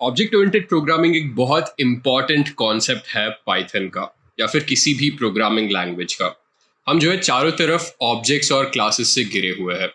Object oriented programming एक बहुत important concept है पाइथन का या फिर किसी भी प्रोग्रामिंग लैंग्वेज का। हम जो है चारों तरफ ऑब्जेक्ट्स और क्लासेस से घिरे हुए हैं।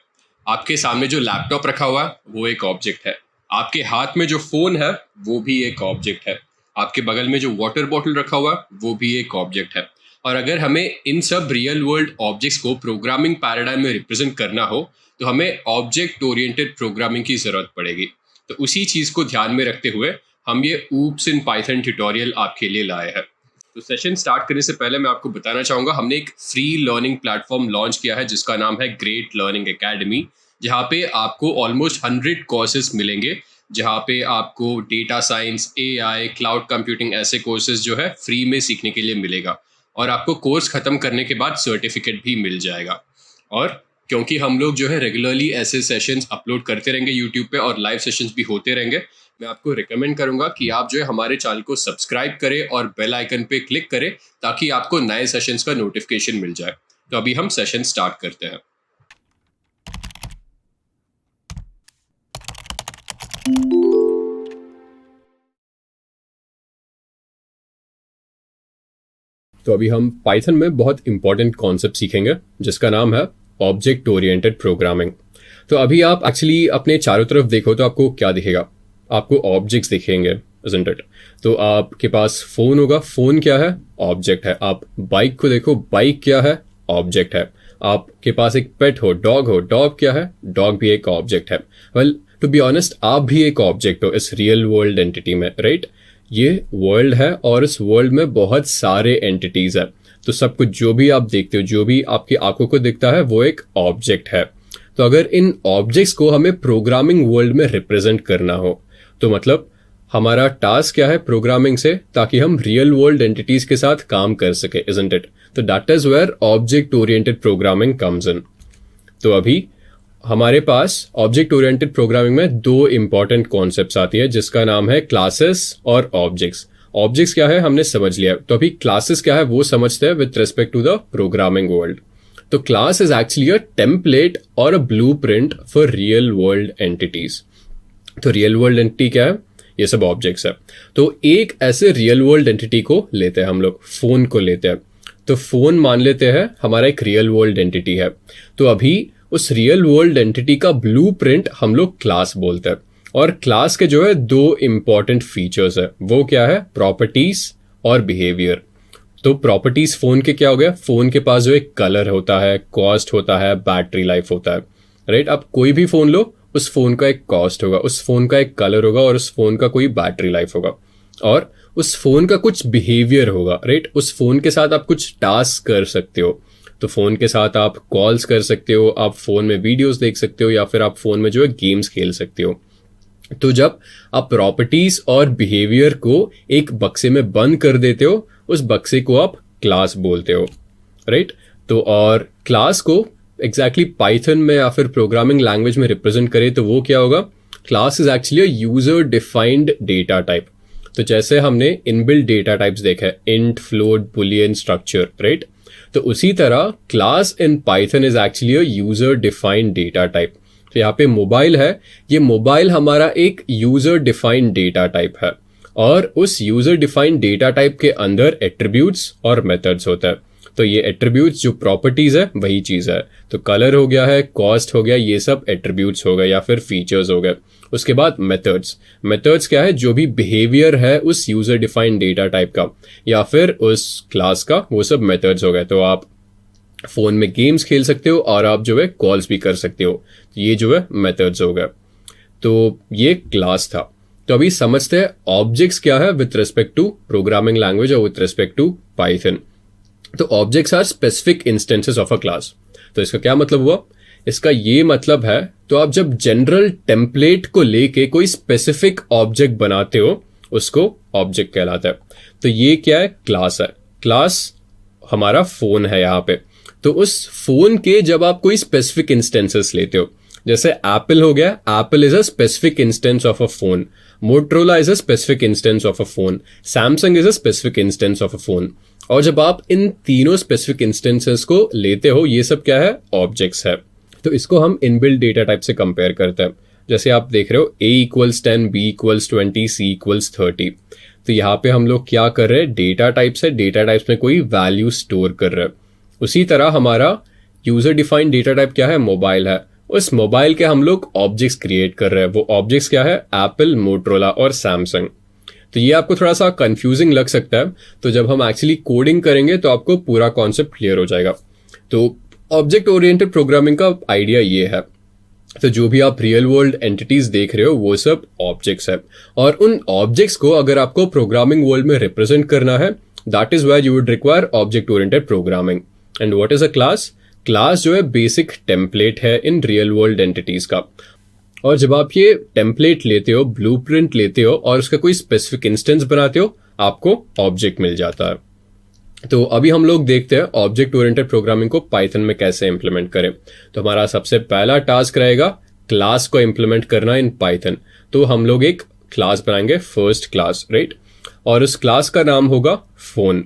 आपके सामने जो लैपटॉप रखा हुआ है वो एक ऑब्जेक्ट है, आपके हाथ में जो फोन है वो भी एक ऑब्जेक्ट है, आपके बगल में जो वाटर बॉटल रखा हुआ है वो भी एक ऑब्जेक्ट है। और अगर हमें इन सब रियल वर्ल्ड ऑब्जेक्ट्स को प्रोग्रामिंग पैराडाइम में रिप्रेजेंट करना हो तो हमें ऑब्जेक्ट ओरिएंटेड प्रोग्रामिंग की जरूरत पड़ेगी। तो उसी चीज को ध्यान में रखते हुए हम ये ऊप्स इन पाइथन ट्यूटोरियल आपके लिए लाए हैं। तो सेशन स्टार्ट करने से पहले मैं आपको बताना चाहूंगा, हमने एक फ्री लर्निंग प्लेटफॉर्म लॉन्च किया है जिसका नाम है ग्रेट लर्निंग एकेडमी, जहाँ पे आपको ऑलमोस्ट 100 कोर्सेज मिलेंगे, जहाँ पे आपको data science, AI, cloud computing ऐसे कोर्सेज जो है फ्री में सीखने के लिए मिलेगा और आपको कोर्स खत्म करने के बाद सर्टिफिकेट भी मिल जाएगा। और क्योंकि हम लोग जो है रेगुलरली ऐसे सेशंस अपलोड करते रहेंगे यूट्यूब पे और लाइव सेशंस भी होते रहेंगे, मैं आपको रिकमेंड करूंगा कि आप जो है हमारे चैनल को सब्सक्राइब करें और बेल आइकन पे क्लिक करें ताकि आपको नए सेशंस का नोटिफिकेशन मिल जाए। तो अभी हम सेशन स्टार्ट करते हैं। तो अभी हम पाइथन में बहुत इंपॉर्टेंट कॉन्सेप्ट सीखेंगे जिसका नाम है ऑब्जेक्ट ओरिएंटेड प्रोग्रामिंग। तो अभी आप एक्चुअली अपने चारों तरफ देखो तो आपको क्या दिखेगा? आपको ऑब्जेक्ट्स दिखेंगे, isn't it? तो आपके पास फोन होगा, फोन क्या है? ऑब्जेक्ट है। आप बाइक को देखो, बाइक क्या है? ऑब्जेक्ट है। आपके पास एक पेट हो, डॉग क्या है? डॉग भी एक ऑब्जेक्ट है। वेल, टू बी ऑनेस्ट, आप भी एक ऑब्जेक्ट हो इस रियल वर्ल्ड एंटिटी में, राइट? ये वर्ल्ड है और इस वर्ल्ड में बहुत सारे एंटिटीज है। तो सब कुछ जो भी आप देखते हो, जो भी आपकी आंखों को दिखता है, वो एक ऑब्जेक्ट है। तो अगर इन ऑब्जेक्ट्स को हमें प्रोग्रामिंग वर्ल्ड में रिप्रेजेंट करना हो तो मतलब हमारा टास्क क्या है प्रोग्रामिंग से, ताकि हम रियल वर्ल्ड एंटिटीज के साथ काम कर सके, isn't it? तो that is where object oriented programming comes in. तो अभी हमारे पास ऑब्जेक्ट ओरिएंटेड प्रोग्रामिंग में दो इंपॉर्टेंट कॉन्सेप्ट्स आती है जिसका नाम है क्लासेस और ऑब्जेक्ट्स। ऑब्जेक्ट्स क्या है हमने समझ लिया, तो अभी क्लासेस क्या है वो समझते हैं with respect to the programming world. तो class is actually a template और a blueprint for real world entities. तो रियल वर्ल्ड एंटिटी क्या है? ये सब ऑब्जेक्ट्स है। तो एक ऐसे रियल वर्ल्ड एंटिटी को लेते हैं हम लोग, फोन को लेते हैं। तो फोन मान लेते हैं हमारा एक रियल वर्ल्ड एंटिटी है। तो अभी उस रियल वर्ल्ड एंटिटी का ब्लूप्रिंट हम लोग क्लास बोलते हैं। और क्लास के जो है दो इंपॉर्टेंट फीचर्स है, वो क्या है? प्रॉपर्टीज और बिहेवियर। तो प्रॉपर्टीज फोन के क्या हो गया? फोन के पास जो एक कलर होता है, कॉस्ट होता है, बैटरी लाइफ होता है, राइट? आप कोई भी फोन लो, उस फोन का एक कॉस्ट होगा, उस फोन का एक कलर होगा और उस फोन का कोई बैटरी लाइफ होगा और उस फोन का कुछ बिहेवियर होगा, राइट? उस फोन के साथ आप कुछ टास्क कर सकते हो। तो फोन के साथ आप कॉल्स कर सकते हो, आप फोन में वीडियोस देख सकते हो या फिर आप फोन में जो है गेम्स खेल सकते हो। तो जब आप प्रॉपर्टीज और बिहेवियर को एक बक्से में बंद कर देते हो, उस बक्से को आप क्लास बोलते हो, राइट? तो और क्लास को एग्जैक्टली पाइथन में या फिर प्रोग्रामिंग लैंग्वेज में रिप्रेजेंट करें तो वो क्या होगा? Class is actually a user defined data type. तो जैसे हमने इनबिल्ट डेटा टाइप्स देखा है, int, float, Boolean, structure, right? तो उसी तरह class in Python is actually a user defined data type. तो यहाँ पे मोबाइल है, ये मोबाइल हमारा एक यूजर डिफाइंड डेटा टाइप है और उस यूजर डिफाइंड डेटा टाइप के अंदर एट्रीब्यूट्स और मेथड्स होता है। तो ये एट्रीब्यूट्स जो प्रॉपर्टीज है वही चीज है। तो कलर हो गया है, कॉस्ट हो गया, ये सब एट्रीब्यूट्स हो गए या फिर फीचर्स हो गए। उसके बाद मेथड्स। मेथड्स क्या है? जो भी बिहेवियर है उस यूजर डिफाइंड डेटा टाइप का या फिर उस क्लास का, वो सब मेथड्स हो गए। तो आप फोन में गेम्स खेल सकते हो और आप जो है कॉल्स भी कर सकते हो, तो ये जो है मेथड्स हो गए। तो ये क्लास था। तो अभी समझते हैं ऑब्जेक्ट्स क्या है with respect to programming language और विथ रिस्पेक्ट टू पाइथन। तो objects are specific instances of a class. तो इसका क्या मतलब हुआ? इसका ये मतलब है, तो आप जब जनरल टेम्पलेट को लेके कोई स्पेसिफिक ऑब्जेक्ट बनाते हो उसको ऑब्जेक्ट कहलाता है। तो ये क्या है? क्लास है। क्लास हमारा फोन है यहाँ पे। तो उस फोन के जब आप कोई स्पेसिफिक इंस्टेंसेस लेते हो, जैसे एप्पल हो गया, Apple is a specific instance of a phone, Motorola is a specific instance of a phone, Samsung is a specific instance of a phone. और जब आप इन तीनों स्पेसिफिक इंस्टेंसेस को लेते हो, ये सब क्या है? ऑब्जेक्ट्स है। तो इसको हम इनबिल्ट डेटा टाइप से कंपेयर करते हैं। जैसे आप देख रहे हो A=10, B=20, C=30। तो यहाँ पे हम लोग क्या कर रहे हैं, डेटा टाइप्स है, डेटा टाइप्स में कोई वैल्यू स्टोर कर रहे हैं। उसी तरह हमारा यूजर डिफाइंड डेटा टाइप क्या है, मोबाइल है। उस मोबाइल के हम लोग ऑब्जेक्ट्स क्रिएट कर रहे हैं। वो ऑब्जेक्ट्स क्या है, एप्पल, मोटरोला और सैमसंग। तो ये आपको थोड़ा सा कंफ्यूजिंग लग सकता है, तो जब हम एक्चुअली कोडिंग करेंगे तो आपको पूरा कॉन्सेप्ट क्लियर हो जाएगा। तो ऑब्जेक्ट ओरिएंटेड प्रोग्रामिंग का आइडिया ये है। तो जो भी आप रियल वर्ल्ड एंटिटीज देख रहे हो वो सब ऑब्जेक्ट्स है, और उन ऑब्जेक्ट्स को अगर आपको प्रोग्रामिंग वर्ल्ड में रिप्रेजेंट करना है, that is why you would require object oriented programming. And what is a class? Class जो है बेसिक टेम्पलेट है इन रियल वर्ल्ड एंटिटीज का। और जब आप ये टेम्पलेट लेते हो, ब्लूप्रिंट लेते हो और उसका कोई स्पेसिफिक इंस्टेंस बनाते हो, आपको ऑब्जेक्ट मिल जाता है। तो अभी हम लोग देखते हैं ऑब्जेक्ट ओरिएंटेड प्रोग्रामिंग को पाइथन में कैसे इंप्लीमेंट करें। तो हमारा सबसे पहला टास्क रहेगा क्लास को इंप्लीमेंट करना इन पाइथन। तो हम लोग एक क्लास बनाएंगे, फर्स्ट क्लास, राइट, और उस क्लास का नाम होगा फोन।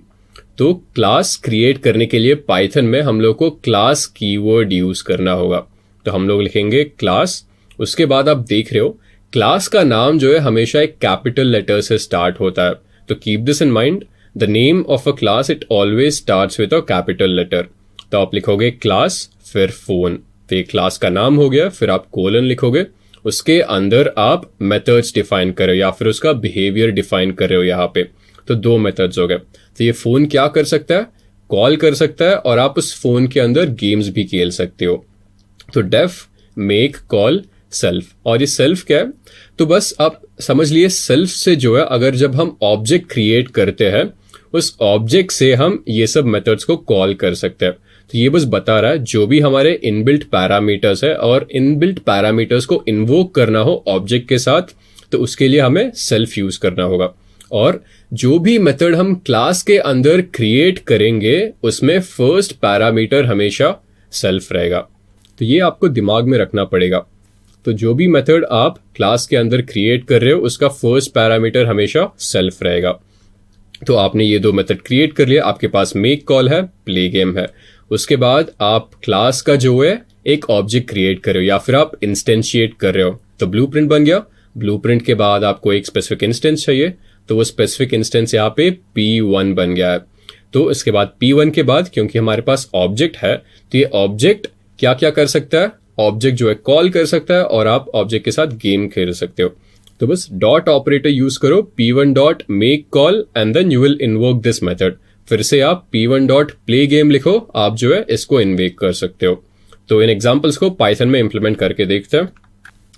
तो क्लास क्रिएट करने के लिए पाइथन में हम लोग को क्लास कीवर्ड यूज करना होगा। तो हम लोग लिखेंगे क्लास, उसके बाद आप देख रहे हो क्लास का नाम जो है हमेशा एक कैपिटल लेटर से स्टार्ट होता है। तो keep this in mind, the name of a class it always starts with a capital letter. तो आप लिखोगे क्लास फिर फोन, तो ये क्लास का नाम हो गया। फिर आप कोलन लिखोगे, उसके अंदर आप मेथड्स डिफाइन कर रहे हो या फिर उसका बिहेवियर डिफाइन कर रहे हो यहाँ पे। तो दो मेथड्स हो गए। तो ये फोन क्या कर सकता है, कॉल कर सकता है, और आप उस फोन के अंदर गेम्स भी खेल सकते हो। तो डेफ मेक कॉल सेल्फ, और ये सेल्फ क्या है, तो बस आप समझ लिए सेल्फ से जो है अगर जब हम ऑब्जेक्ट क्रिएट करते हैं, उस ऑब्जेक्ट से हम ये सब मेथड्स को कॉल कर सकते हैं। तो ये बस बता रहा है जो भी हमारे इनबिल्ट पैरामीटर्स है, और इनबिल्ट पैरामीटर्स को इन्वोक करना हो ऑब्जेक्ट के साथ, तो उसके लिए हमें सेल्फ यूज करना होगा। और जो भी मेथड हम क्लास के अंदर क्रिएट करेंगे उसमें फर्स्ट पैरामीटर हमेशा सेल्फ रहेगा। तो ये आपको दिमाग में रखना पड़ेगा। तो जो भी मेथड आप क्लास के अंदर क्रिएट कर रहे हो उसका फर्स्ट पैरामीटर हमेशा सेल्फ रहेगा। तो आपने ये दो मेथड क्रिएट कर लिया, आपके पास मेक कॉल है, प्ले गेम है। उसके बाद आप क्लास का जो है एक ऑब्जेक्ट क्रिएट कर रहे हो या फिर आप इंस्टेंशिएट कर रहे हो। तो ब्लूप्रिंट बन गया। ब्लूप्रिंट के बाद आपको एक स्पेसिफिक इंस्टेंस चाहिए, तो वो स्पेसिफिक इंस्टेंस यहाँ पे P1 बन गया है। तो इसके बाद P1 के बाद क्योंकि हमारे पास ऑब्जेक्ट है, तो ये ऑब्जेक्ट क्या क्या कर सकता है, ऑब्जेक्ट जो है कॉल कर सकता है और आप ऑब्जेक्ट के साथ गेम खेल सकते हो। तो बस डॉट ऑपरेटर यूज करो, P1 dot make call and then you will invoke this method. फिर से आप P1 डॉट प्ले गेम लिखो, आप जो है इसको इन्वेक कर सकते हो। तो इन एग्जाम्पल्स को पाइथन में इंप्लीमेंट करके देखते हैं।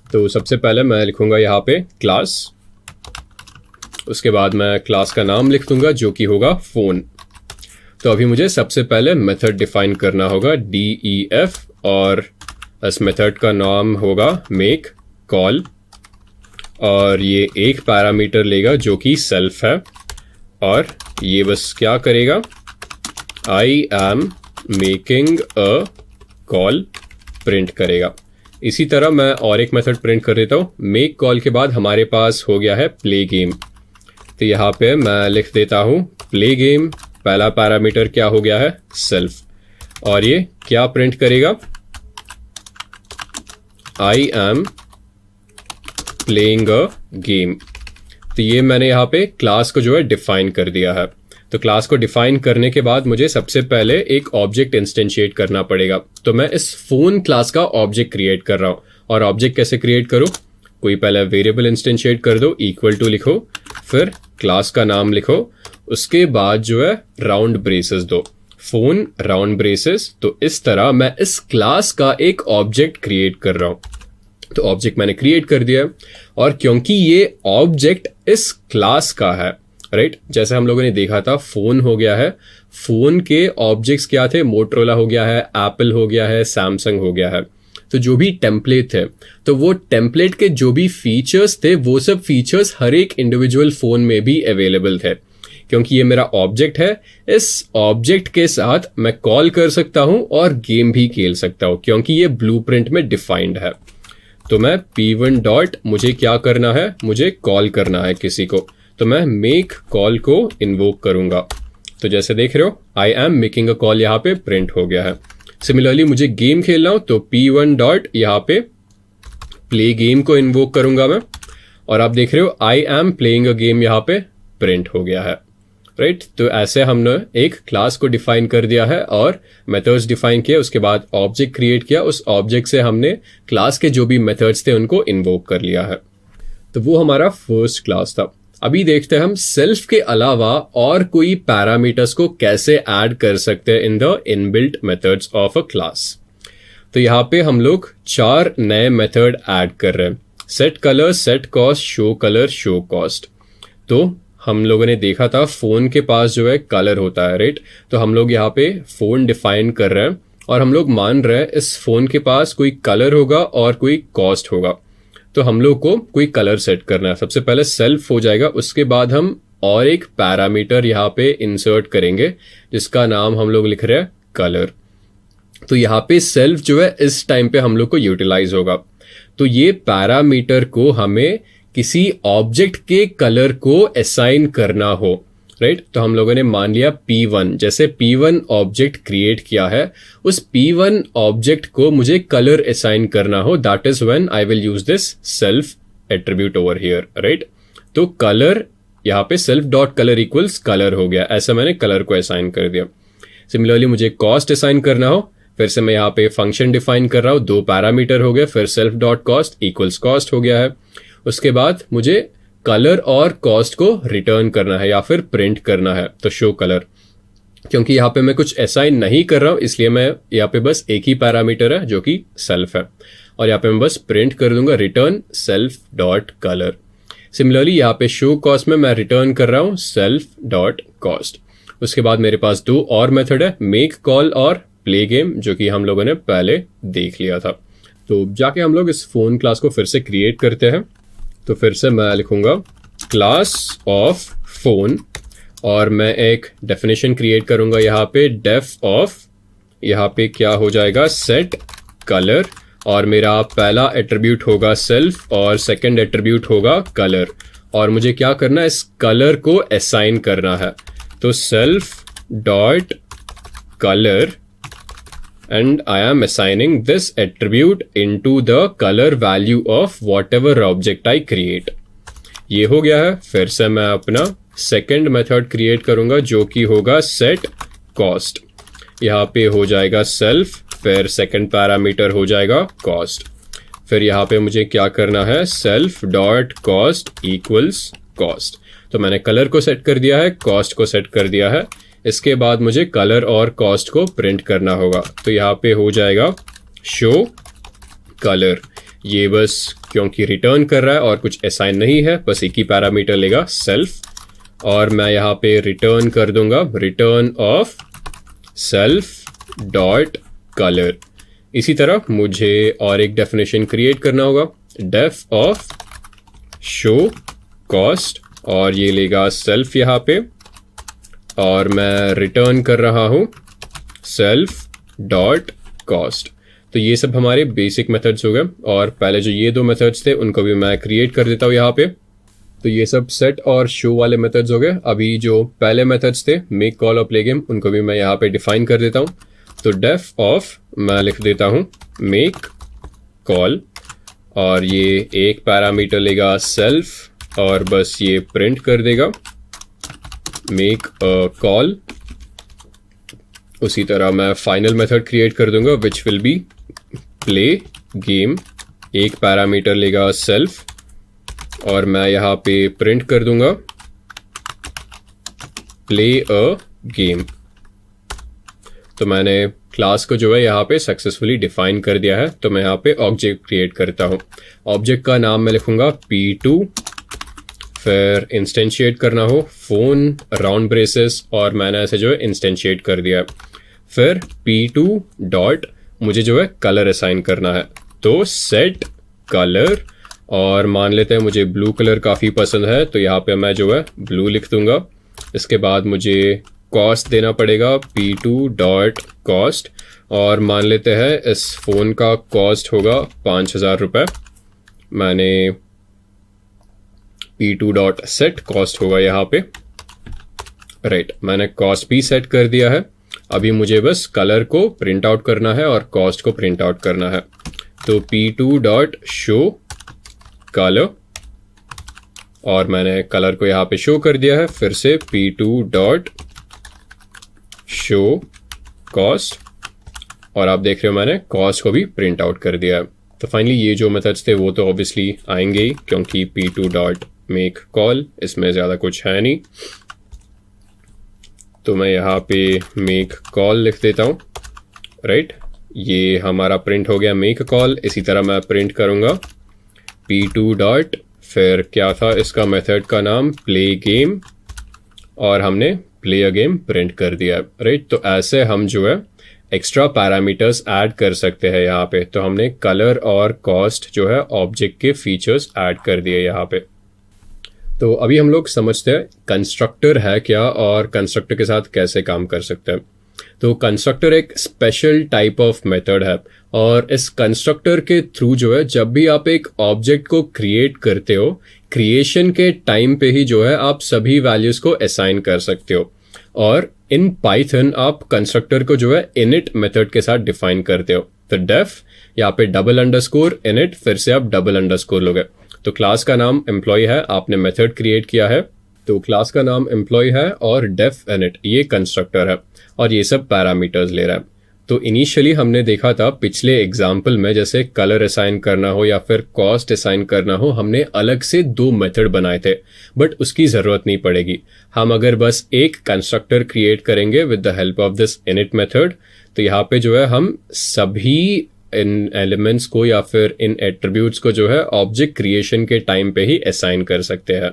तो सबसे पहले मैं लिखूंगा यहाँ पे क्लास, उसके बाद मैं क्लास का नाम लिख दूंगा जो कि होगा फोन। तो अभी मुझे सबसे पहले मेथड डिफाइन करना होगा DEF, और इस मेथड का नाम होगा मेक कॉल, और ये एक पैरामीटर लेगा जो कि सेल्फ है, और ये बस क्या करेगा, I am making a call print करेगा। इसी तरह मैं और एक मेथड प्रिंट कर देता हूँ। मेक कॉल के बाद हमारे पास हो गया है प्ले गेम। तो यहाँ पे मैं लिख देता हूँ प्ले गेम, पहला पैरामीटर क्या हो गया है, सेल्फ, और ये क्या प्रिंट करेगा, I am playing a game. तो ये मैंने यहाँ पे क्लास को जो है डिफाइन कर दिया है। तो क्लास को डिफाइन करने के बाद मुझे सबसे पहले एक ऑब्जेक्ट इंस्टेंशिएट करना पड़ेगा। तो मैं इस फोन क्लास का ऑब्जेक्ट क्रिएट कर रहा हूँ। और ऑब्जेक्ट कैसे क्रिएट करूँ, कोई पहले वेरिएबल इंस्टेंशिएट कर दो, इक्वल टू लिखो, फिर क्लास का नाम लिखो, उसके बाद जो है राउंड ब्रेसेस दो, फोन राउंड ब्रेसेस। तो इस तरह मैं इस क्लास का एक ऑब्जेक्ट क्रिएट कर रहा हूँ। तो ऑब्जेक्ट मैंने क्रिएट कर दिया, और क्योंकि ये ऑब्जेक्ट इस क्लास का है, राइट, जैसे हम लोगों ने देखा था फोन हो गया है, फोन के ऑब्जेक्ट्स क्या थे, मोटरोला हो गया है, एप्पल हो गया है, सैमसंग हो गया है। तो जो भी टेम्पलेट थे, तो वो टेम्पलेट के जो भी फीचर्स थे वो सब फीचर्स हर एक इंडिविजुअल फोन में भी अवेलेबल थे। क्योंकि ये मेरा ऑब्जेक्ट है, इस ऑब्जेक्ट के साथ मैं कॉल कर सकता हूं और गेम भी खेल सकता हूं, क्योंकि ये ब्लूप्रिंट में डिफाइंड है। तो मैं P1 डॉट मुझे क्या करना है, मुझे कॉल करना है किसी को, तो मैं मेक कॉल को इन्वोक करूंगा। तो जैसे देख रहे हो I am making a call यहाँ पे प्रिंट हो गया है। सिमिलरली मुझे गेम खेलना हो तो P1 डॉट यहाँ पे प्ले गेम को इन्वोक करूंगा मैं, और आप देख रहे हो I am playing a game यहाँ पे प्रिंट हो गया है, राइट। तो ऐसे हमने एक क्लास को डिफाइन कर दिया है और मेथड्स डिफाइन किया, उसके बाद ऑब्जेक्ट क्रिएट किया, उस ऑब्जेक्ट से हमने क्लास के जो भी मेथड्स थे उनको इन्वोक कर लिया है। तो वो हमारा फर्स्ट क्लास था। अभी देखते हैं हम सेल्फ के अलावा और कोई पैरामीटर्स को कैसे ऐड कर सकते हैं in the inbuilt methods of a class. तो यहाँ पे हम लोग 4 नए मेथड ऐड कर रहे हैं, set colour, set cost, show colour, show cost. तो हम लोगों ने देखा था फोन के पास जो है कलर होता है, राइट। तो हम लोग यहाँ पे फोन डिफाइन कर रहे हैं और हम लोग मान रहे हैं इस फोन के पास कोई कलर होगा और कोई कॉस्ट होगा। तो हम लोग को कोई कलर सेट करना है। सबसे पहले सेल्फ हो जाएगा, उसके बाद हम और एक पैरामीटर यहाँ पे इंसर्ट करेंगे जिसका नाम हम लोग लिख रहे हैं कलर। तो यहाँ पे सेल्फ जो है इस टाइम पे हम लोग को यूटिलाइज होगा। तो ये पैरामीटर को हमें किसी ऑब्जेक्ट के कलर को असाइन करना हो, राइट। तो हम लोगों ने मान लिया P1, जैसे P1 ऑब्जेक्ट क्रिएट किया है, उस P1 ऑब्जेक्ट को मुझे कलर असाइन करना हो, that is when I will use this self attribute over here, right. तो कलर यहाँ पे self dot colour equals colour हो गया, ऐसा मैंने कलर को असाइन कर दिया। सिमिलरली मुझे कॉस्ट असाइन करना हो, फिर से मैं यहाँ पे फंक्शन डिफाइन कर रहा हूँ, 2 पैरामीटर हो गए, फिर self dot cost equals cost हो गया है। उसके बाद मुझे कलर और कॉस्ट को रिटर्न करना है या फिर प्रिंट करना है, तो शो कलर। क्योंकि यहाँ पे मैं कुछ असाइन नहीं कर रहा हूँ इसलिए मैं यहाँ पे बस एक ही पैरामीटर है जो कि सेल्फ है, और यहाँ पे मैं बस प्रिंट कर दूंगा return self dot colour. Similarly यहाँ पे शो कॉस्ट में मैं रिटर्न कर रहा हूँ सेल्फ डॉट कॉस्ट। उसके बाद मेरे पास 2 और मेथड है, मेक कॉल और प्ले गेम, जो कि हम लोगों ने पहले देख लिया था। तो जाके हम लोग इस फोन क्लास को फिर से क्रिएट करते हैं। तो फिर से मैं लिखूंगा क्लास ऑफ फोन और मैं एक डेफिनेशन क्रिएट करूंगा यहाँ पे डेफ ऑफ, यहाँ पे क्या हो जाएगा सेट कलर, और मेरा पहला एट्रीब्यूट होगा सेल्फ और सेकंड एट्रीब्यूट होगा कलर। और मुझे क्या करना है, इस कलर को असाइन करना है। तो self dot colour and I am assigning this attribute into the color value of whatever object I create। ये हो गया है। फिर से मैं अपना सेकंड मेथड क्रिएट करूंगा जो कि होगा set cost। यहाँ पे हो जाएगा self, फिर सेकंड पैरामीटर हो जाएगा cost। फिर यहाँ पे मुझे क्या करना है, self dot cost equals cost। तो मैंने कलर को सेट कर दिया है, कॉस्ट को सेट कर दिया है। इसके बाद मुझे कलर और कॉस्ट को प्रिंट करना होगा। तो यहाँ पे हो जाएगा शो कलर। ये बस क्योंकि रिटर्न कर रहा है और कुछ असाइन नहीं है, बस एक ही पैरामीटर लेगा सेल्फ, और मैं यहाँ पे रिटर्न कर दूंगा return of self dot colour. इसी तरह मुझे और एक डेफिनेशन क्रिएट करना होगा, डेफ ऑफ शो कॉस्ट, और ये लेगा सेल्फ यहाँ पे, और मैं रिटर्न कर रहा हूँ सेल्फ डॉट कॉस्ट। तो ये सब हमारे बेसिक मेथड्स हो गए, और पहले जो ये 2 मेथड्स थे उनको भी मैं क्रिएट कर देता हूँ यहाँ पे। तो ये सब सेट और शो वाले मेथड्स हो गए। अभी जो पहले मेथड्स थे मेक कॉल और प्ले गेम, उनको भी मैं यहाँ पे डिफाइन कर देता हूँ। तो डेफ ऑफ मैं लिख देता हूँ मेक कॉल, और ये एक पैरामीटर लेगा सेल्फ और बस ये प्रिंट कर देगा मेक अ कॉल। उसी तरह मैं फाइनल मेथड क्रिएट कर दूंगा which will be play game, एक पैरामीटर लेगा सेल्फ, और मैं यहाँ पे प्रिंट कर दूंगा प्ले अ गेम। तो मैंने क्लास को जो है यहाँ पे सक्सेसफुली डिफाइन कर दिया है। तो मैं यहाँ पे ऑब्जेक्ट क्रिएट करता हूँ। ऑब्जेक्ट का नाम मैं लिखूंगा P2, फिर इंस्टेंशिएट करना हो फोन राउंड ब्रेसेस, और मैंने ऐसे जो है इंस्टेंशिएट कर दिया है। फिर P2 डॉट मुझे जो है कलर असाइन करना है, तो सेट कलर, और मान लेते हैं मुझे ब्लू कलर काफ़ी पसंद है तो यहाँ पे मैं जो है ब्लू लिख दूंगा। इसके बाद मुझे कॉस्ट देना पड़ेगा P2 डॉट कॉस्ट, और मान लेते हैं इस फ़ोन का कॉस्ट होगा 5,000 रुपये। मैंने P2 डॉट सेट कॉस्ट होगा यहाँ पे, राइट। मैंने कॉस्ट भी सेट कर दिया है। अभी मुझे बस कलर को प्रिंट आउट करना है और कॉस्ट को प्रिंट आउट करना है। तो p2 डॉट शो कलर, और मैंने कलर को यहाँ पे शो कर दिया है। फिर से p2 डॉट शो कॉस्ट, और आप देख रहे हो मैंने कॉस्ट को भी प्रिंट आउट कर दिया है। तो फाइनली ये जो मेथड्स थे वो तो ऑब्वियसली आएंगे ही, क्योंकि p2 डॉट मेक कॉल, इसमें ज़्यादा कुछ है नहीं। तो मैं यहाँ पे मेक कॉल लिख देता हूँ, राइट। ये हमारा प्रिंट हो गया मेक कॉल। इसी तरह मैं प्रिंट करूँगा p2 डॉट, फिर क्या था इसका मेथड का नाम, प्ले गेम, और हमने प्ले अ गेम प्रिंट कर दिया, राइट। तो ऐसे हम जो है एक्स्ट्रा पैरामीटर्स ऐड कर सकते हैं यहाँ पे। तो हमने कलर और कॉस्ट जो है ऑब्जेक्ट के फीचर्स ऐड कर दिए यहाँ पे। तो अभी हम लोग समझते हैं कंस्ट्रक्टर है क्या और कंस्ट्रक्टर के साथ कैसे काम कर सकते हैं। तो कंस्ट्रक्टर एक स्पेशल टाइप ऑफ मेथड है, और इस कंस्ट्रक्टर के थ्रू जो है जब भी आप एक ऑब्जेक्ट को क्रिएट करते हो, क्रिएशन के टाइम पे ही जो है आप सभी वैल्यूज को असाइन कर सकते हो। और इन पाइथन आप कंस्ट्रक्टर को जो है इनिट मेथड के साथ डिफाइन करते हो। तो डेफ, यहाँ पे डबल अंडरस्कोर इनिट, फिर से आप डबल अंडरस्कोर लोगे। तो क्लास का नाम एम्प्लॉय है, आपने मेथड क्रिएट किया है, तो क्लास का नाम एम्प्लॉय है, और डेफ इनिट ये कंस्ट्रक्टर है, और ये सब पैरामीटर्स ले रहा है। तो इनिशियली हमने देखा था पिछले एग्जाम्पल में, जैसे कलर असाइन करना हो या फिर कॉस्ट असाइन करना हो, हमने अलग से 2 मेथड बनाए थे, बट उसकी ज़रूरत नहीं पड़ेगी। हम अगर बस एक कंस्ट्रक्टर क्रिएट करेंगे with the help of this init method, तो यहाँ पे जो है हम सभी इन एलिमेंट्स को या फिर इन एट्रीब्यूट्स को जो है ऑब्जेक्ट क्रिएशन के टाइम पे ही असाइन कर सकते हैं।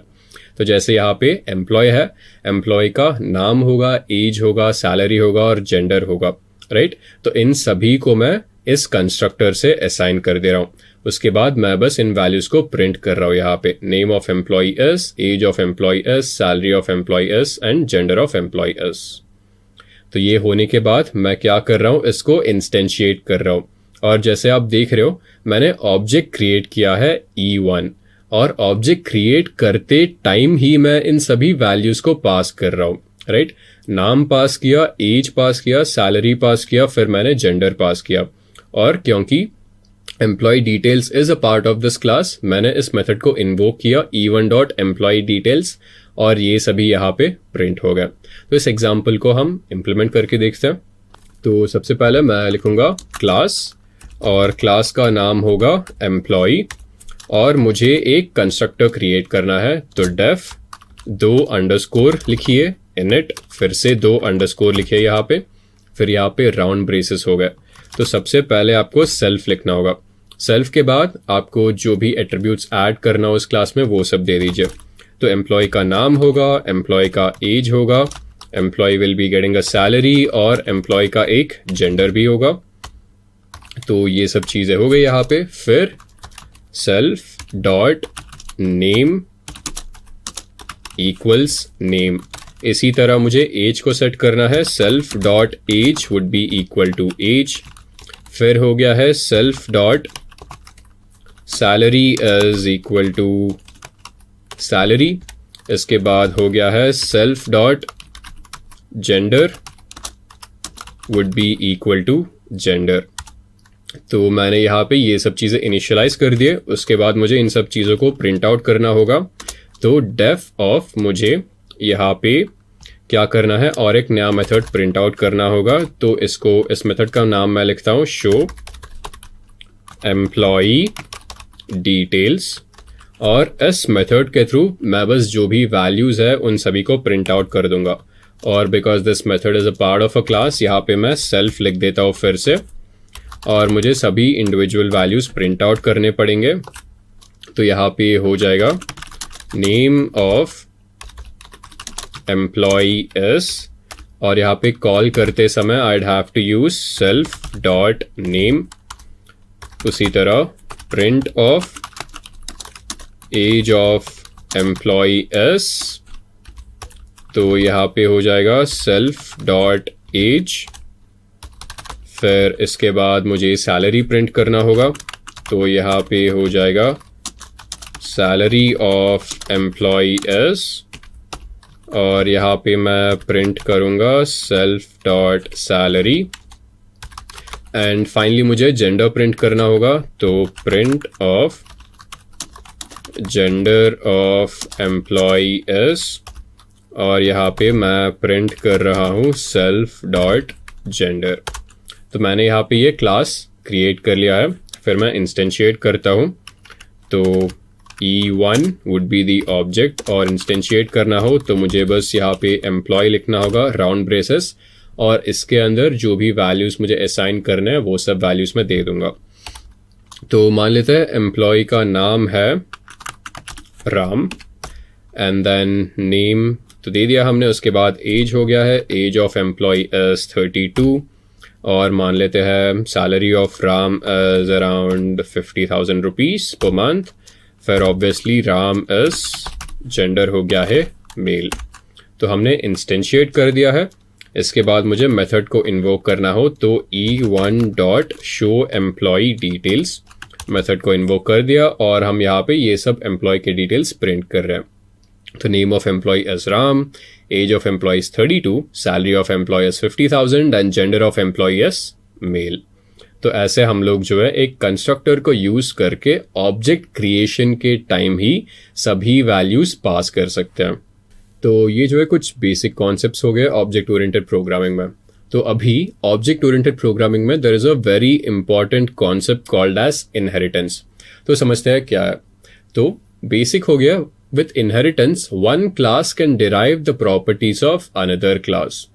तो जैसे यहाँ पे एम्प्लॉय है, एम्प्लॉय का नाम होगा, एज होगा, सैलरी होगा और जेंडर होगा, राइट। तो इन सभी को मैं इस कंस्ट्रक्टर से असाइन कर दे रहा हूँ। उसके बाद मैं बस इन वैल्यूज को प्रिंट कर रहा हूँ यहाँ पे, name of employ is, age of employ is, salary of employ is and gender of employ is. तो ये होने के बाद मैं क्या कर रहा हूँ, इसको इंस्टेंशिएट कर रहा हूँ। और जैसे आप देख रहे हो मैंने ऑब्जेक्ट क्रिएट किया है E1, और ऑब्जेक्ट क्रिएट करते टाइम ही मैं इन सभी वैल्यूज को पास कर रहा हूँ, राइट। नाम पास किया, एज पास किया, सैलरी पास किया, फिर मैंने जेंडर पास किया। और क्योंकि employee details is a part of this class, मैंने इस मेथड को इन्वोक किया E1 डॉट एम्प्लॉय डिटेल्स, और ये सभी यहाँ पे प्रिंट हो गया। तो इस एग्जाम्पल को हम इम्प्लीमेंट करके देखते हैं। तो सबसे पहले मैं लिखूंगा क्लास, और क्लास का नाम होगा एम्प्लॉय, और मुझे एक कंस्ट्रक्टर क्रिएट करना है। तो डेफ 2 अंडरस्कोर लिखिए, इनिट, फिर से 2 अंडरस्कोर लिखिए यहाँ पे, फिर यहाँ पे राउंड ब्रेसेस हो गए। तो सबसे पहले आपको सेल्फ लिखना होगा। सेल्फ के बाद आपको जो भी एट्रीब्यूट्स ऐड करना हो इस क्लास में वो सब दे दीजिए। तो एम्प्लॉय का नाम होगा, एम्प्लॉय का एज होगा, employ will be getting a salary, और एम्प्लॉय का एक जेंडर भी होगा। तो ये सब चीज़ें हो गई यहाँ पे। फिर self dot name equals name. इसी तरह मुझे एज को सेट करना है, self dot age would be equal to age. फिर हो गया है self dot salary is equal to salary. इसके बाद हो गया है self dot gender would be equal to gender. तो मैंने यहाँ पे ये सब चीज़ें इनिशियलाइज कर दिए। उसके बाद मुझे इन सब चीज़ों को प्रिंट आउट करना होगा। तो डेफ ऑफ मुझे यहाँ पे क्या करना है, और एक नया मेथड प्रिंट आउट करना होगा। तो इस मेथड का नाम मैं लिखता हूँ शो एम्प्लॉय डिटेल्स, और इस मेथड के थ्रू मैं बस जो भी वैल्यूज़ है उन सभी को प्रिंट आउट कर दूंगा। और because this method is a part of a class, यहाँ पे मैं सेल्फ लिख देता हूँ फिर से, और मुझे सभी इंडिविजुअल वैल्यूज़ प्रिंट आउट करने पड़ेंगे। तो यहाँ पे हो जाएगा नेम ऑफ एम्प्लॉय इज, और यहाँ पे कॉल करते समय I'd have to use self dot name. उसी तरह print of age of employ is, तो यहाँ पे हो जाएगा सेल्फ डॉट एज। फिर इसके बाद मुझे सैलरी प्रिंट करना होगा। तो यहाँ पे हो जाएगा सैलरी ऑफ एम्प्लॉय इज, और यहाँ पे मैं प्रिंट करूँगा self dot salary. And finally मुझे जेंडर प्रिंट करना होगा, तो print of gender of employee is, और यहाँ पे मैं प्रिंट कर रहा हूँ सेल्फ डॉट जेंडर। तो मैंने यहाँ पे ये क्लास क्रिएट कर लिया है। फिर मैं इंस्टेंशिएट करता हूँ, तो E1 would be the object, और इंस्टेंशिएट करना हो तो मुझे बस यहाँ पे एम्प्लॉय लिखना होगा राउंड ब्रेसेस, और इसके अंदर जो भी वैल्यूज़ मुझे असाइन करने हैं वो सब वैल्यूज़ मैं दे दूंगा। तो मान लेते हैं एम्प्लॉय का नाम है राम, एंड देन नेम तो दे दिया हमने। उसके बाद एज हो गया है, एज ऑफ एम्प्लॉय इज 32, और मान लेते हैं salary of Ram is around 50,000 rupees per month. फिर ऑब्वियसली राम इज जेंडर हो गया है मेल। तो हमने इंस्टेंशिएट कर दिया है। इसके बाद मुझे मेथड को इन्वोक करना हो तो E1 dot show employ details, method को इन्वोक कर दिया, और हम यहाँ पे ये सब एम्प्लॉय के डिटेल्स प्रिंट कर रहे हैं। तो name of employ is Ram, age of employ is 32, salary of employ is 50,000 and gender of employ is male. तो ऐसे हम लोग जो है एक कंस्ट्रक्टर को यूज करके ऑब्जेक्ट क्रिएशन के टाइम ही सभी वैल्यूज पास कर सकते हैं। तो ये जो है कुछ बेसिक कॉन्सेप्ट्स हो गए ऑब्जेक्ट ओरिएंटेड प्रोग्रामिंग में। तो अभी ऑब्जेक्ट ओरिएंटेड प्रोग्रामिंग में there is a very important concept called as inheritance. तो समझते हैं क्या है। तो बेसिक हो गया, with inheritance one class can derive the properties of another class.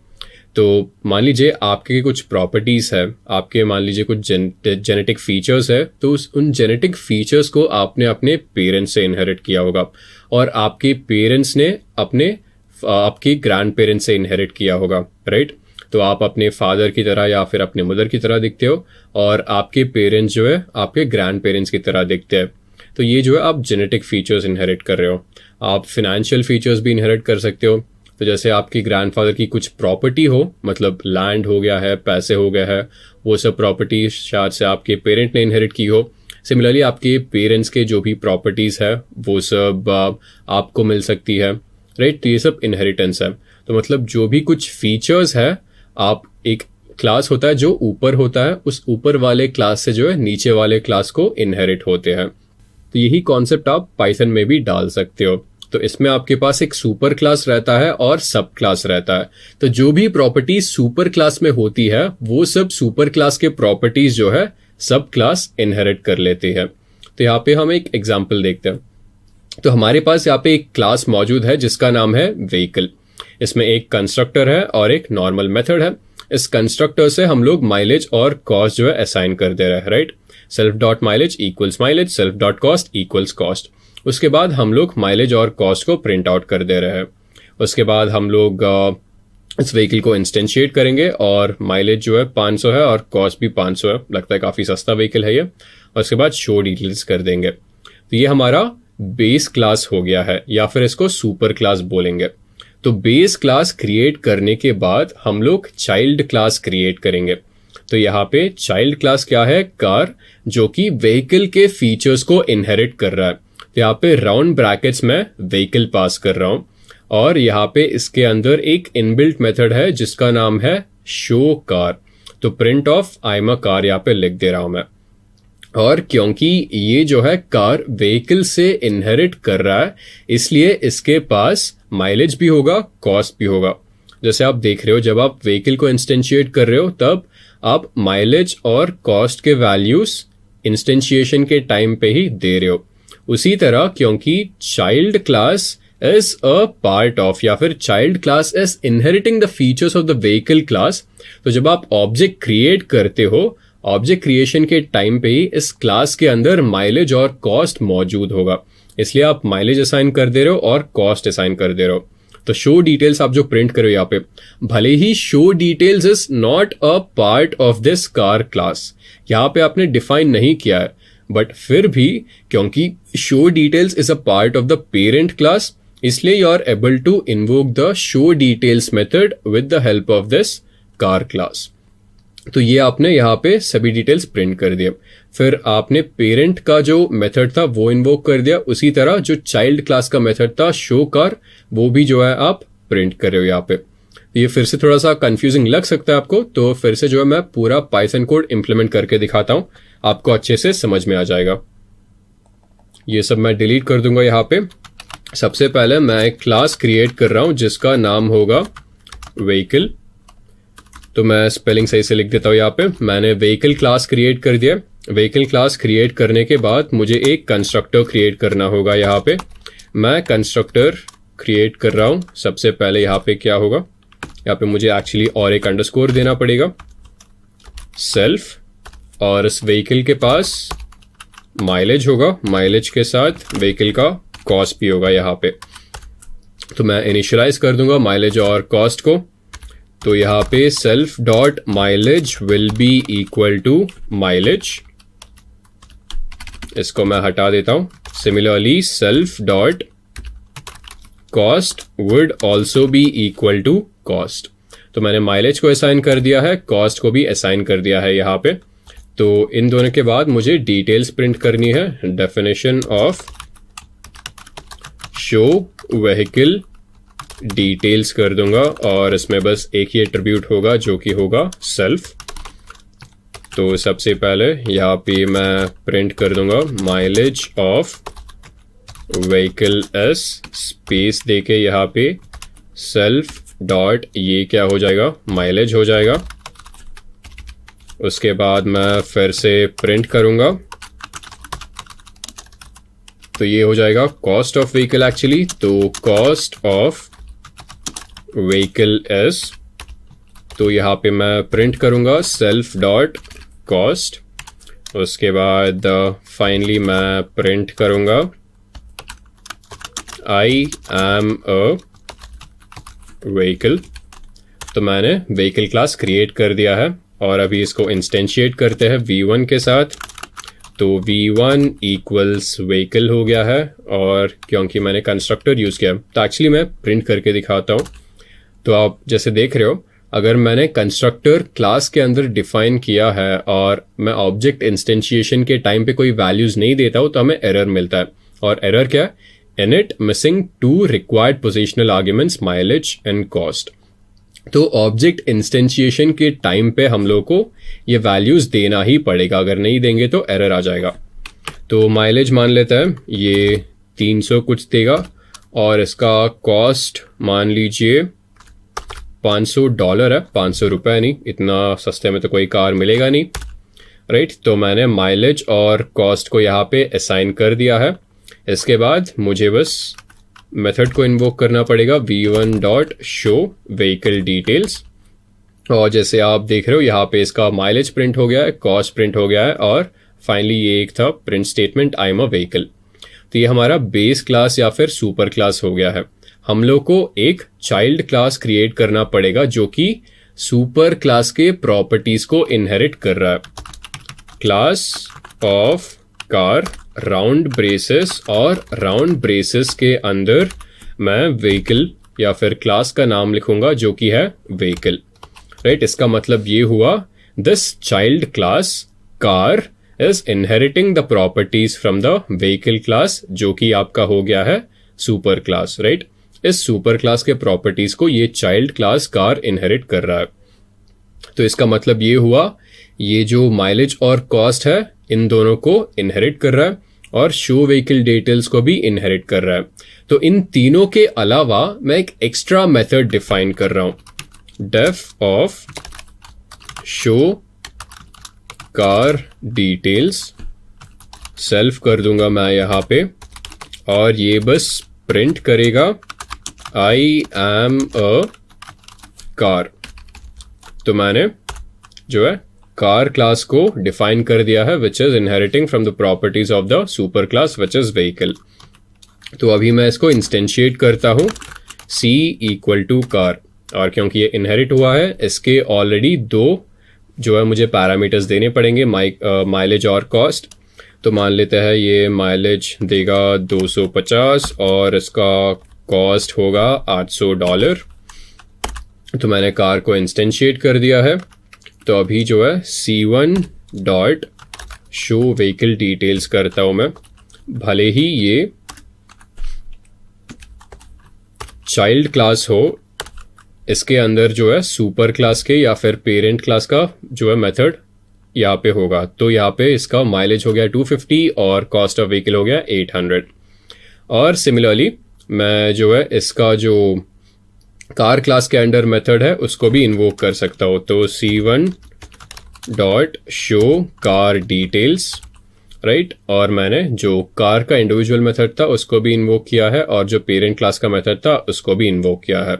तो मान लीजिए आपके कुछ प्रॉपर्टीज है, आपके मान लीजिए कुछ जेनेटिक फीचर्स है, तो उन जेनेटिक फीचर्स को आपने अपने पेरेंट्स से इनहेरिट किया होगा, और आपके पेरेंट्स ने आपके ग्रैंड पेरेंट्स से इनहेरिट किया होगा, राइट। तो आप अपने फादर की तरह या फिर अपने मदर की तरह दिखते हो, और आपके पेरेंट्स जो है आपके ग्रैंड पेरेंट्स की तरह दिखते हैं। तो ये जो है आप जेनेटिक फीचर्स इनहेरिट कर रहे हो। आप फिनेंशियल फीचर्स भी इनहेरिट कर सकते हो। तो जैसे आपकी ग्रैंडफादर की कुछ प्रॉपर्टी हो, मतलब लैंड हो गया है, पैसे हो गए हैं, वो सब प्रॉपर्टी शायद से आपके पेरेंट ने इनहेरिट की हो। सिमिलरली आपके पेरेंट्स के जो भी प्रॉपर्टीज है वो सब आपको मिल सकती है, राइट। तो ये सब इनहेरिटेंस है। तो मतलब जो भी कुछ फीचर्स है, आप एक क्लास होता है जो ऊपर होता है, उस ऊपर वाले क्लास से जो है नीचे वाले क्लास को इनहेरिट होते हैं। तो यही कॉन्सेप्ट आप पाइथन में भी डाल सकते हो। तो इसमें आपके पास एक सुपर क्लास रहता है और सब क्लास रहता है। तो जो भी प्रॉपर्टीज सुपर क्लास में होती है वो सब सुपर क्लास के प्रॉपर्टीज जो है सब क्लास इनहेरिट कर लेती है। तो यहाँ पे हम एक एग्जांपल देखते हैं। तो हमारे पास यहाँ पे एक क्लास मौजूद है जिसका नाम है व्हीकल। इसमें एक कंस्ट्रक्टर है और एक नॉर्मल मेथड है। इस कंस्ट्रक्टर से हम लोग माइलेज और कॉस्ट जो है असाइन कर दे रहे हैं, right. Self dot mileage equals mileage, self dot cost equals cost. उसके बाद हम लोग माइलेज और कॉस्ट को प्रिंट आउट कर दे रहे हैं। उसके बाद हम लोग इस व्हीकल को इंस्टेंशिएट करेंगे, और माइलेज जो है 500 है और कॉस्ट भी 500 है, लगता है काफ़ी सस्ता व्हीकल है ये। और उसके बाद शो डिटेल्स कर देंगे। तो ये हमारा बेस क्लास हो गया है, या फिर इसको सुपर क्लास बोलेंगे। तो बेस क्लास क्रिएट करने के बाद हम लोग चाइल्ड क्लास क्रिएट करेंगे। तो यहाँ पे चाइल्ड क्लास क्या है, कार, जो कि व्हीकल के फीचर्स को इनहेरिट कर रहा है। तो यहाँ पे राउंड ब्रैकेट्स में व्हीकल पास कर रहा हूँ, और यहाँ पे इसके अंदर एक इनबिल्ट मेथड है जिसका नाम है शो कार। तो print of I am a car यहाँ पे लिख दे रहा हूँ मैं। और क्योंकि ये जो है कार व्हीकल से इनहेरिट कर रहा है, इसलिए इसके पास माइलेज भी होगा, कॉस्ट भी होगा। जैसे आप देख रहे हो, जब आप व्हीकल को इंस्टेंशिएट कर रहे हो तब आप माइलेज और कॉस्ट के वैल्यूज इंस्टेंशिएशन के टाइम पे ही दे रहे हो। उसी तरह क्योंकि child class is a part of, या फिर child class is inheriting the features of the vehicle class, तो जब आप ऑब्जेक्ट क्रिएट करते हो, ऑब्जेक्ट क्रिएशन के टाइम पे ही इस क्लास के अंदर माइलेज और कॉस्ट मौजूद होगा। इसलिए आप माइलेज असाइन कर दे रहे हो और कॉस्ट असाइन कर दे रहे हो। तो शो डिटेल्स आप जो प्रिंट करो यहाँ पे, भले ही show details is not a part of this car class, यहाँ पे आपने डिफाइन नहीं किया है, बट फिर भी क्योंकि show details is a part of the parent class, इसलिए you are able to invoke the show details method with the help of this car class. तो ये आपने यहाँ पे सभी डिटेल्स प्रिंट कर दिए। फिर आपने पेरेंट का जो मेथड था वो इन्वोक कर दिया। उसी तरह जो चाइल्ड क्लास का मेथड था शो कार, वो भी जो है आप प्रिंट कर रहे हो यहाँ पे। ये फिर से थोड़ा सा कंफ्यूजिंग लग सकता है आपको, तो फिर से जो है मैं पूरा पाइथन कोड इंप्लीमेंट करके दिखाता हूँ, आपको अच्छे से समझ में आ जाएगा। ये सब मैं डिलीट कर दूंगा यहाँ पे। सबसे पहले मैं एक क्लास क्रिएट कर रहा हूँ जिसका नाम होगा व्हीकल। तो मैं स्पेलिंग सही से लिख देता हूँ यहाँ पे। मैंने व्हीकल क्लास क्रिएट कर दिया। व्हीकल क्लास क्रिएट करने के बाद मुझे एक कंस्ट्रक्टर क्रिएट करना होगा। यहाँ पे मैं कंस्ट्रक्टर क्रिएट कर रहा हूँ। सबसे पहले यहाँ पे क्या होगा, यहाँ पे मुझे एक्चुअली और एक अंडरस्कोर देना पड़ेगा, सेल्फ, और इस व्हीकल के पास माइलेज होगा, माइलेज के साथ व्हीकल का कॉस्ट भी होगा यहाँ पे। तो मैं इनिशियलाइज कर दूंगा माइलेज और कॉस्ट को। तो यहाँ पे self dot mileage will be equal to mileage, इसको मैं हटा देता हूं। Similarly self dot cost would also be equal to cost. तो मैंने माइलेज को असाइन कर दिया है, कॉस्ट को भी असाइन कर दिया है यहाँ पे। तो इन दोनों के बाद मुझे डिटेल्स प्रिंट करनी है। Definition of show vehicle details कर दूंगा, और इसमें बस एक ही एट्रीब्यूट होगा जो कि होगा सेल्फ। तो सबसे पहले यहाँ पे मैं प्रिंट कर दूंगा mileage of vehicle S, space देके यहाँ पे सेल्फ डॉट, ये क्या हो जाएगा, माइलेज हो जाएगा। उसके बाद मैं फिर से प्रिंट करूंगा, तो ये हो जाएगा कॉस्ट ऑफ व्हीकल एक्चुअली। तो कॉस्ट ऑफ व्हीकल एस, तो यहाँ पे मैं प्रिंट करूंगा सेल्फ डॉट कॉस्ट। उसके बाद फाइनली मैं प्रिंट करूंगा आई एम अ व्हीकल। तो मैंने व्हीकल क्लास क्रिएट कर दिया है, और अभी इसको इंस्टेंशिएट करते हैं v1 के साथ। तो v1 इक्वल्स व्हीकल हो गया है, और क्योंकि मैंने कंस्ट्रक्टर यूज़ किया, तो एक्चुअली मैं प्रिंट करके दिखाता हूँ। तो आप जैसे देख रहे हो, अगर मैंने कंस्ट्रक्टर क्लास के अंदर डिफाइन किया है और मैं ऑब्जेक्ट इंस्टेंशिएशन के टाइम पे कोई वैल्यूज नहीं देता हूँ, तो हमें एरर मिलता है। और एरर क्या है, init missing 2 required positional arguments mileage and cost. तो ऑब्जेक्ट इंस्टेंशिएशन के टाइम पे हम लोग को ये वैल्यूज देना ही पड़ेगा, अगर नहीं देंगे तो एरर आ जाएगा। तो माइलेज मान लेता है ये 300 कुछ देगा, और इसका कॉस्ट मान लीजिए $500 है, 500 रुपये नहीं, इतना सस्ते में तो कोई कार मिलेगा नहीं, राइट। तो मैंने माइलेज और कॉस्ट को यहाँ पे असाइन कर दिया है। इसके बाद मुझे बस मेथड को इन्वोक करना पड़ेगा v1 dot show vehicle details, और जैसे आप देख रहे हो यहाँ पे इसका माइलेज प्रिंट हो गया है, कॉस्ट प्रिंट हो गया है, और फाइनली ये एक था print statement I am a vehicle. तो ये हमारा बेस क्लास या फिर सुपर क्लास हो गया है। हम लोग को एक चाइल्ड क्लास क्रिएट करना पड़ेगा जो कि सुपर क्लास के प्रॉपर्टीज को इनहेरिट कर रहा है। Class of car round braces, और राउंड ब्रेसेस के अंदर मैं व्हीकल या फिर क्लास का नाम लिखूंगा जो कि है व्हीकल, राइट। इसका मतलब ये हुआ, this child class car is inheriting the properties from the vehicle class, जो कि आपका हो गया है सुपर क्लास, राइट। इस सुपर क्लास के प्रॉपर्टीज को ये चाइल्ड क्लास कार इनहेरिट कर रहा है। तो इसका मतलब ये हुआ, ये जो माइलेज और कॉस्ट है इन दोनों को इनहेरिट कर रहा है, और शो व्हीकल डिटेल्स को भी इनहेरिट कर रहा है। तो इन तीनों के अलावा मैं एक एक्स्ट्रा मेथड डिफाइन कर रहा हूं, def of show car details, self कर दूंगा मैं यहाँ पे, और ये बस प्रिंट करेगा आई एम अ कार। तो मैंने जो है कार क्लास को डिफाइन कर दिया है, which is inheriting from the properties of the super class which is vehicle. तो अभी मैं इसको इंस्टेंशिएट करता हूँ c इक्वल टू कार, और क्योंकि ये इनहेरिट हुआ है, इसके ऑलरेडी 2 जो है मुझे पैरामीटर्स देने पड़ेंगे, माइलेज और कॉस्ट। तो मान लेते हैं ये माइलेज देगा 250 और इसका कॉस्ट होगा $800। तो मैंने कार को इंस्टेंशिएट कर दिया है। तो अभी जो है c1 dot show vehicle details करता हूं मैं, भले ही ये चाइल्ड क्लास हो इसके अंदर जो है सुपर क्लास के या फिर पेरेंट क्लास का जो है मेथड यहाँ पे होगा। तो यहाँ पे इसका माइलेज हो गया 250 और कॉस्ट ऑफ व्हीकल हो गया 800। और सिमिलरली मैं जो है इसका जो कार क्लास के अंडर मेथड है उसको भी इन्वोक कर सकता हूँ। तो C1 dot show car details, right, और मैंने जो कार का इंडिविजुअल मेथड था उसको भी इन्वोक किया है और जो पेरेंट क्लास का मेथड था उसको भी इन्वोक किया है।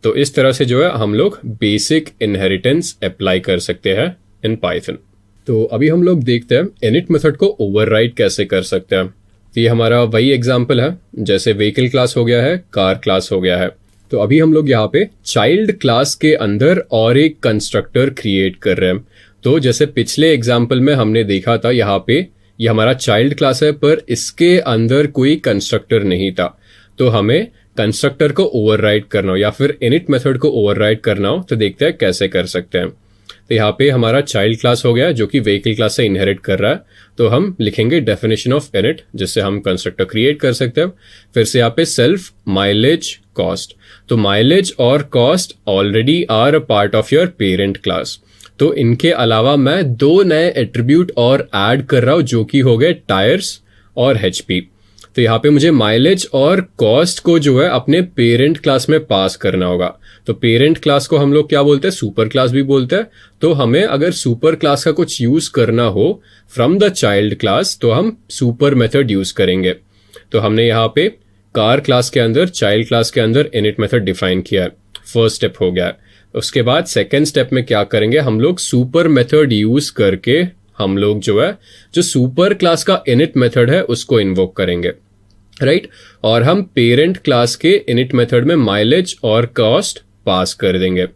तो इस तरह से जो है हम लोग बेसिक इनहेरिटेंस अप्लाई कर सकते हैं इन पाइथन। तो अभी हम लोग देखते हैं इनिट मेथड को ओवरराइड कैसे कर सकते हैं। तो ये हमारा वही एग्जांपल है, जैसे व्हीकल क्लास हो गया है, कार क्लास हो गया है। तो अभी हम लोग यहाँ पे चाइल्ड क्लास के अंदर और एक कंस्ट्रक्टर क्रिएट कर रहे हैं। तो जैसे पिछले एग्जाम्पल में हमने देखा था, यहाँ पे ये हमारा चाइल्ड क्लास है पर इसके अंदर कोई कंस्ट्रक्टर नहीं था। तो हमें कंस्ट्रक्टर को ओवरराइड करना हो या फिर इनिट मेथड को ओवरराइड करना हो तो देखते हैं कैसे कर सकते हैं। तो यहाँ पे हमारा चाइल्ड क्लास हो गया जो कि व्हीकल क्लास से इनहेरिट कर रहा है। तो हम लिखेंगे डेफिनेशन ऑफ इनिट, जिससे हम कंस्ट्रक्टर क्रिएट कर सकते हैं। फिर से यहाँ पे सेल्फ माइलेज कॉस्ट। तो माइलेज और cost already are a part of your parent class. तो इनके अलावा मैं दो नए एट्रीब्यूट और ऐड कर रहा हूं जो कि हो गए टायर्स और HP। तो यहाँ पे मुझे माइलेज और कॉस्ट को जो है अपने पेरेंट क्लास में पास करना होगा। तो पेरेंट क्लास को हम लोग क्या बोलते हैं, सुपर क्लास भी बोलते हैं। तो हमें अगर सुपर क्लास का कुछ यूज करना हो फ्रॉम द चाइल्ड क्लास तो हम सुपर मेथड यूज करेंगे। तो हमने यहाँ पे कार क्लास के अंदर चाइल्ड क्लास के अंदर इनिट मेथड डिफाइन किया है, फर्स्ट स्टेप हो गया। उसके बाद सेकेंड स्टेप में क्या करेंगे, हम लोग सुपर मेथड यूज करके हम लोग जो है जो सुपर क्लास का इनिट मेथड है उसको इन्वोक करेंगे, राइट। और हम पेरेंट क्लास के इनिट मेथड में माइलेज और कॉस्ट पास कर देंगे।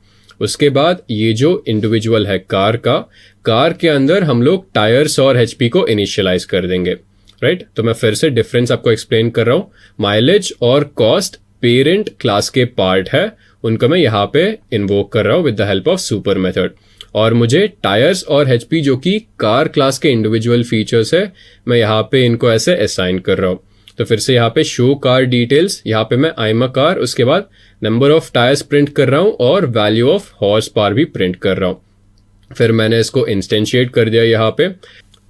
उसके बाद ये जो इंडिविजुअल है कार के अंदर हम लोग टायर्स और HP को इनिशियलाइज कर देंगे, राइट। तो मैं फिर से डिफरेंस आपको एक्सप्लेन कर रहा हूं। माइलेज और कॉस्ट पेरेंट क्लास के पार्ट है, उनको मैं यहाँ पे इन्वोक कर रहा हूँ with the help of super method. और मुझे टायर्स और HP जो कि कार क्लास के इंडिविजुअल फीचर्स है, मैं यहाँ पे इनको ऐसे असाइन कर रहा हूँ। तो फिर से यहाँ पे शो कार डिटेल्स, यहाँ पे मैं आई एम अ कार, उसके बाद नंबर ऑफ टायर्स प्रिंट कर रहा हूँ और वैल्यू ऑफ हॉर्स पावर भी प्रिंट कर रहा हूँ। फिर मैंने इसको इंस्टेंशिएट कर दिया यहाँ पे।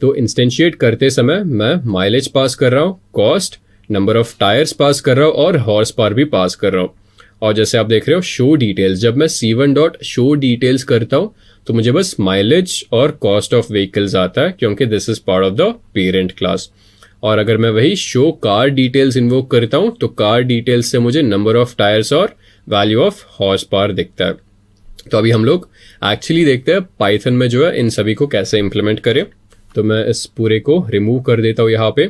तो इंस्टेंशिएट करते समय मैं माइलेज पास कर रहा हूँ, कॉस्ट, नंबर ऑफ टायर्स पास कर रहा हूँ और हॉर्स पावर भी पास कर रहा हूँ। और जैसे आप देख रहे हो शो डिटेल्स, जब मैं C1 डॉट शो डिटेल्स करता हूँ तो मुझे बस माइलेज और कॉस्ट ऑफ व्हीकल्स आता है, क्योंकि this is part of the parent class. और अगर मैं वही शो कार डिटेल्स इन्वोक करता हूँ तो कार डिटेल्स से मुझे नंबर ऑफ टायर्स और वैल्यू ऑफ हॉर्स पावर दिखता है। तो अभी हम लोग एक्चुअली देखते हैं पाइथन में जो है इन सभी को कैसे इंप्लीमेंट करें। तो मैं इस पूरे को रिमूव कर देता हूँ यहाँ पे।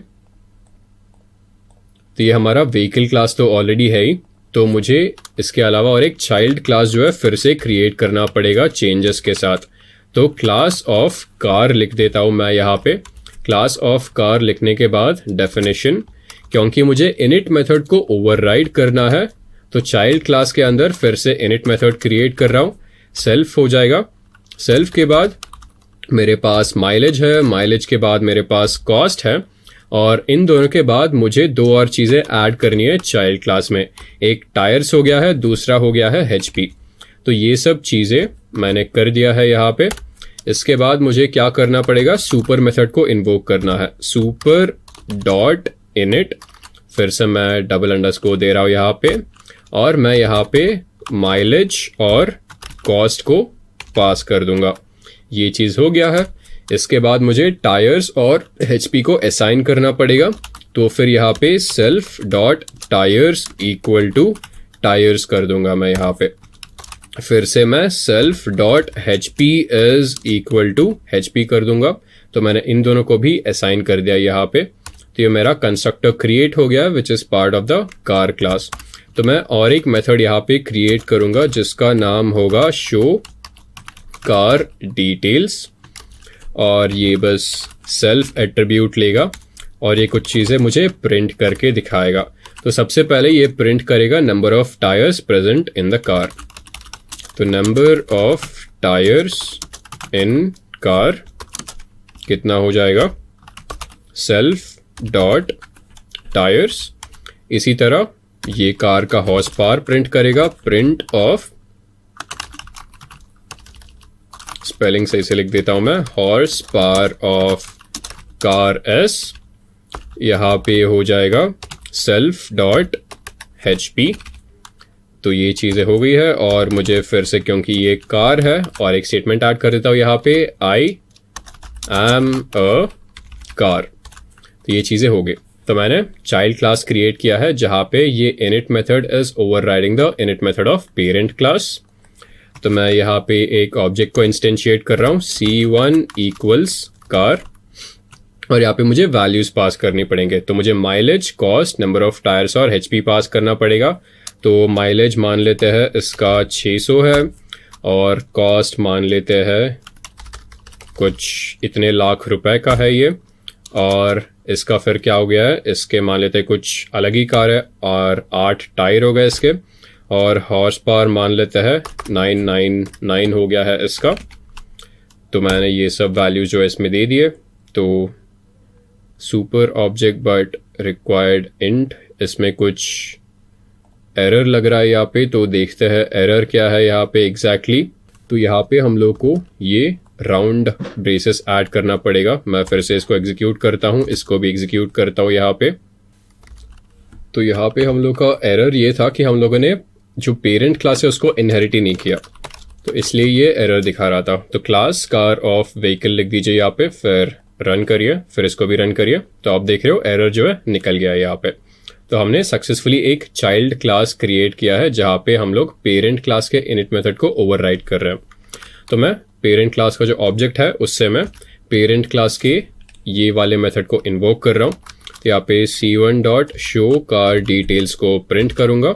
तो ये हमारा व्हीकल क्लास तो ऑलरेडी है ही, तो मुझे इसके अलावा और एक चाइल्ड क्लास जो है फिर से क्रिएट करना पड़ेगा चेंजेस के साथ। तो क्लास ऑफ कार लिख देता हूँ मैं यहाँ पे। क्लास ऑफ कार लिखने के बाद डेफिनेशन, क्योंकि मुझे इनिट मेथड को ओवरराइड करना है तो चाइल्ड क्लास के अंदर फिर से इनिट मेथड क्रिएट कर रहा हूँ। सेल्फ हो जाएगा, सेल्फ के बाद मेरे पास माइलेज है, माइलेज के बाद मेरे पास कॉस्ट है, और इन दोनों के बाद मुझे दो और चीज़ें ऐड करनी है चाइल्ड क्लास में। एक टायर्स हो गया है, दूसरा हो गया है HP। तो ये सब चीज़ें मैंने कर दिया है यहाँ पे। इसके बाद मुझे क्या करना पड़ेगा, सुपर मेथड को इन्वोक करना है, सुपर डॉट इनिट। फिर से मैं डबल अंडरस्कोर दे रहा हूँ यहाँ पे, और मैं यहाँ पे माइलेज और कॉस्ट को पास कर दूंगा। ये चीज़ हो गया है। इसके बाद मुझे टायर्स और HP को असाइन करना पड़ेगा। तो फिर यहाँ पे self dot tyres equal to tyres कर दूंगा मैं यहाँ पे। फिर से मैं self dot HP is equal to HP कर दूंगा। तो मैंने इन दोनों को भी असाइन कर दिया यहाँ पे। तो ये मेरा कंस्ट्रक्टर क्रिएट हो गया which is part of the car class. तो मैं और एक मेथड यहाँ पे क्रिएट करूंगा जिसका नाम होगा शो कार डिटेल्स, और ये बस सेल्फ एट्रीब्यूट लेगा और ये कुछ चीज़ें मुझे प्रिंट करके दिखाएगा। तो सबसे पहले ये प्रिंट करेगा number of tyres present in the car. तो number of tyres in car कितना हो जाएगा, सेल्फ डॉट टायर्स। इसी तरह ये कार का हॉर्स पावर प्रिंट करेगा, प्रिंट ऑफ स्पेलिंग सही से लिख देता हूँ मैं, horse power of car S, यहाँ पे हो जाएगा सेल्फ डॉट HP। तो ये चीज़ें हो गई है, और मुझे फिर से क्योंकि ये कार है और एक स्टेटमेंट ऐड कर देता हूँ यहाँ पे, आई एम अ कार। तो ये चीज़ें हो गई। तो मैंने चाइल्ड क्लास क्रिएट किया है जहाँ पे ये init method is overriding the init method of parent class. तो मैं यहाँ पे एक ऑब्जेक्ट को इंस्टेंशिएट कर रहा हूँ, C1 इक्वल्स कार, और यहाँ पे मुझे वैल्यूज पास करनी पड़ेंगे। तो मुझे mileage, cost, number of tyres और HP पास करना पड़ेगा। तो माइलेज मान लेते हैं इसका 600 है, और कॉस्ट मान लेते हैं कुछ इतने लाख रुपए का है ये, और इसका फिर क्या हो गया है, इसके मान लेते हैं कुछ अलग ही कार है, और 8 टायर हो गए इसके, और हॉर्स पावर मान लेते हैं 999 हो गया है इसका। तो मैंने ये सब वैल्यू जो है इसमें दे दिए। तो super object but required int, इसमें कुछ एरर लग रहा है यहाँ पे, तो देखते हैं एरर क्या है यहाँ पे एग्जैक्टली। तो यहाँ पे हम लोग को ये राउंड ब्रेसेस ऐड करना पड़ेगा। मैं फिर से इसको एग्जीक्यूट करता हूँ, इसको भी एग्जीक्यूट करता हूँ यहाँ पे। तो यहाँ पे हम लोग का एरर ये था कि हम लोगों ने जो पेरेंट क्लास है उसको इनहेरिट ही नहीं किया, तो इसलिए ये एरर दिखा रहा था। तो क्लास कार ऑफ व्हीकल लिख दीजिए यहाँ पे, फिर रन करिए, फिर इसको भी रन करिए। तो आप देख रहे हो एरर जो है निकल गया है यहाँ पे। तो हमने सक्सेसफुली एक चाइल्ड क्लास क्रिएट किया है जहाँ पे हम लोग पेरेंट क्लास के इनिट मेथड को ओवरराइड कर रहे हैं। तो मैं पेरेंट क्लास का जो ऑब्जेक्ट है उससे मैं पेरेंट क्लास के ये वाले मेथड को इन्वोक कर रहा हूँ। तो यहाँ पे C1 dot show car details को प्रिंट करूँगा,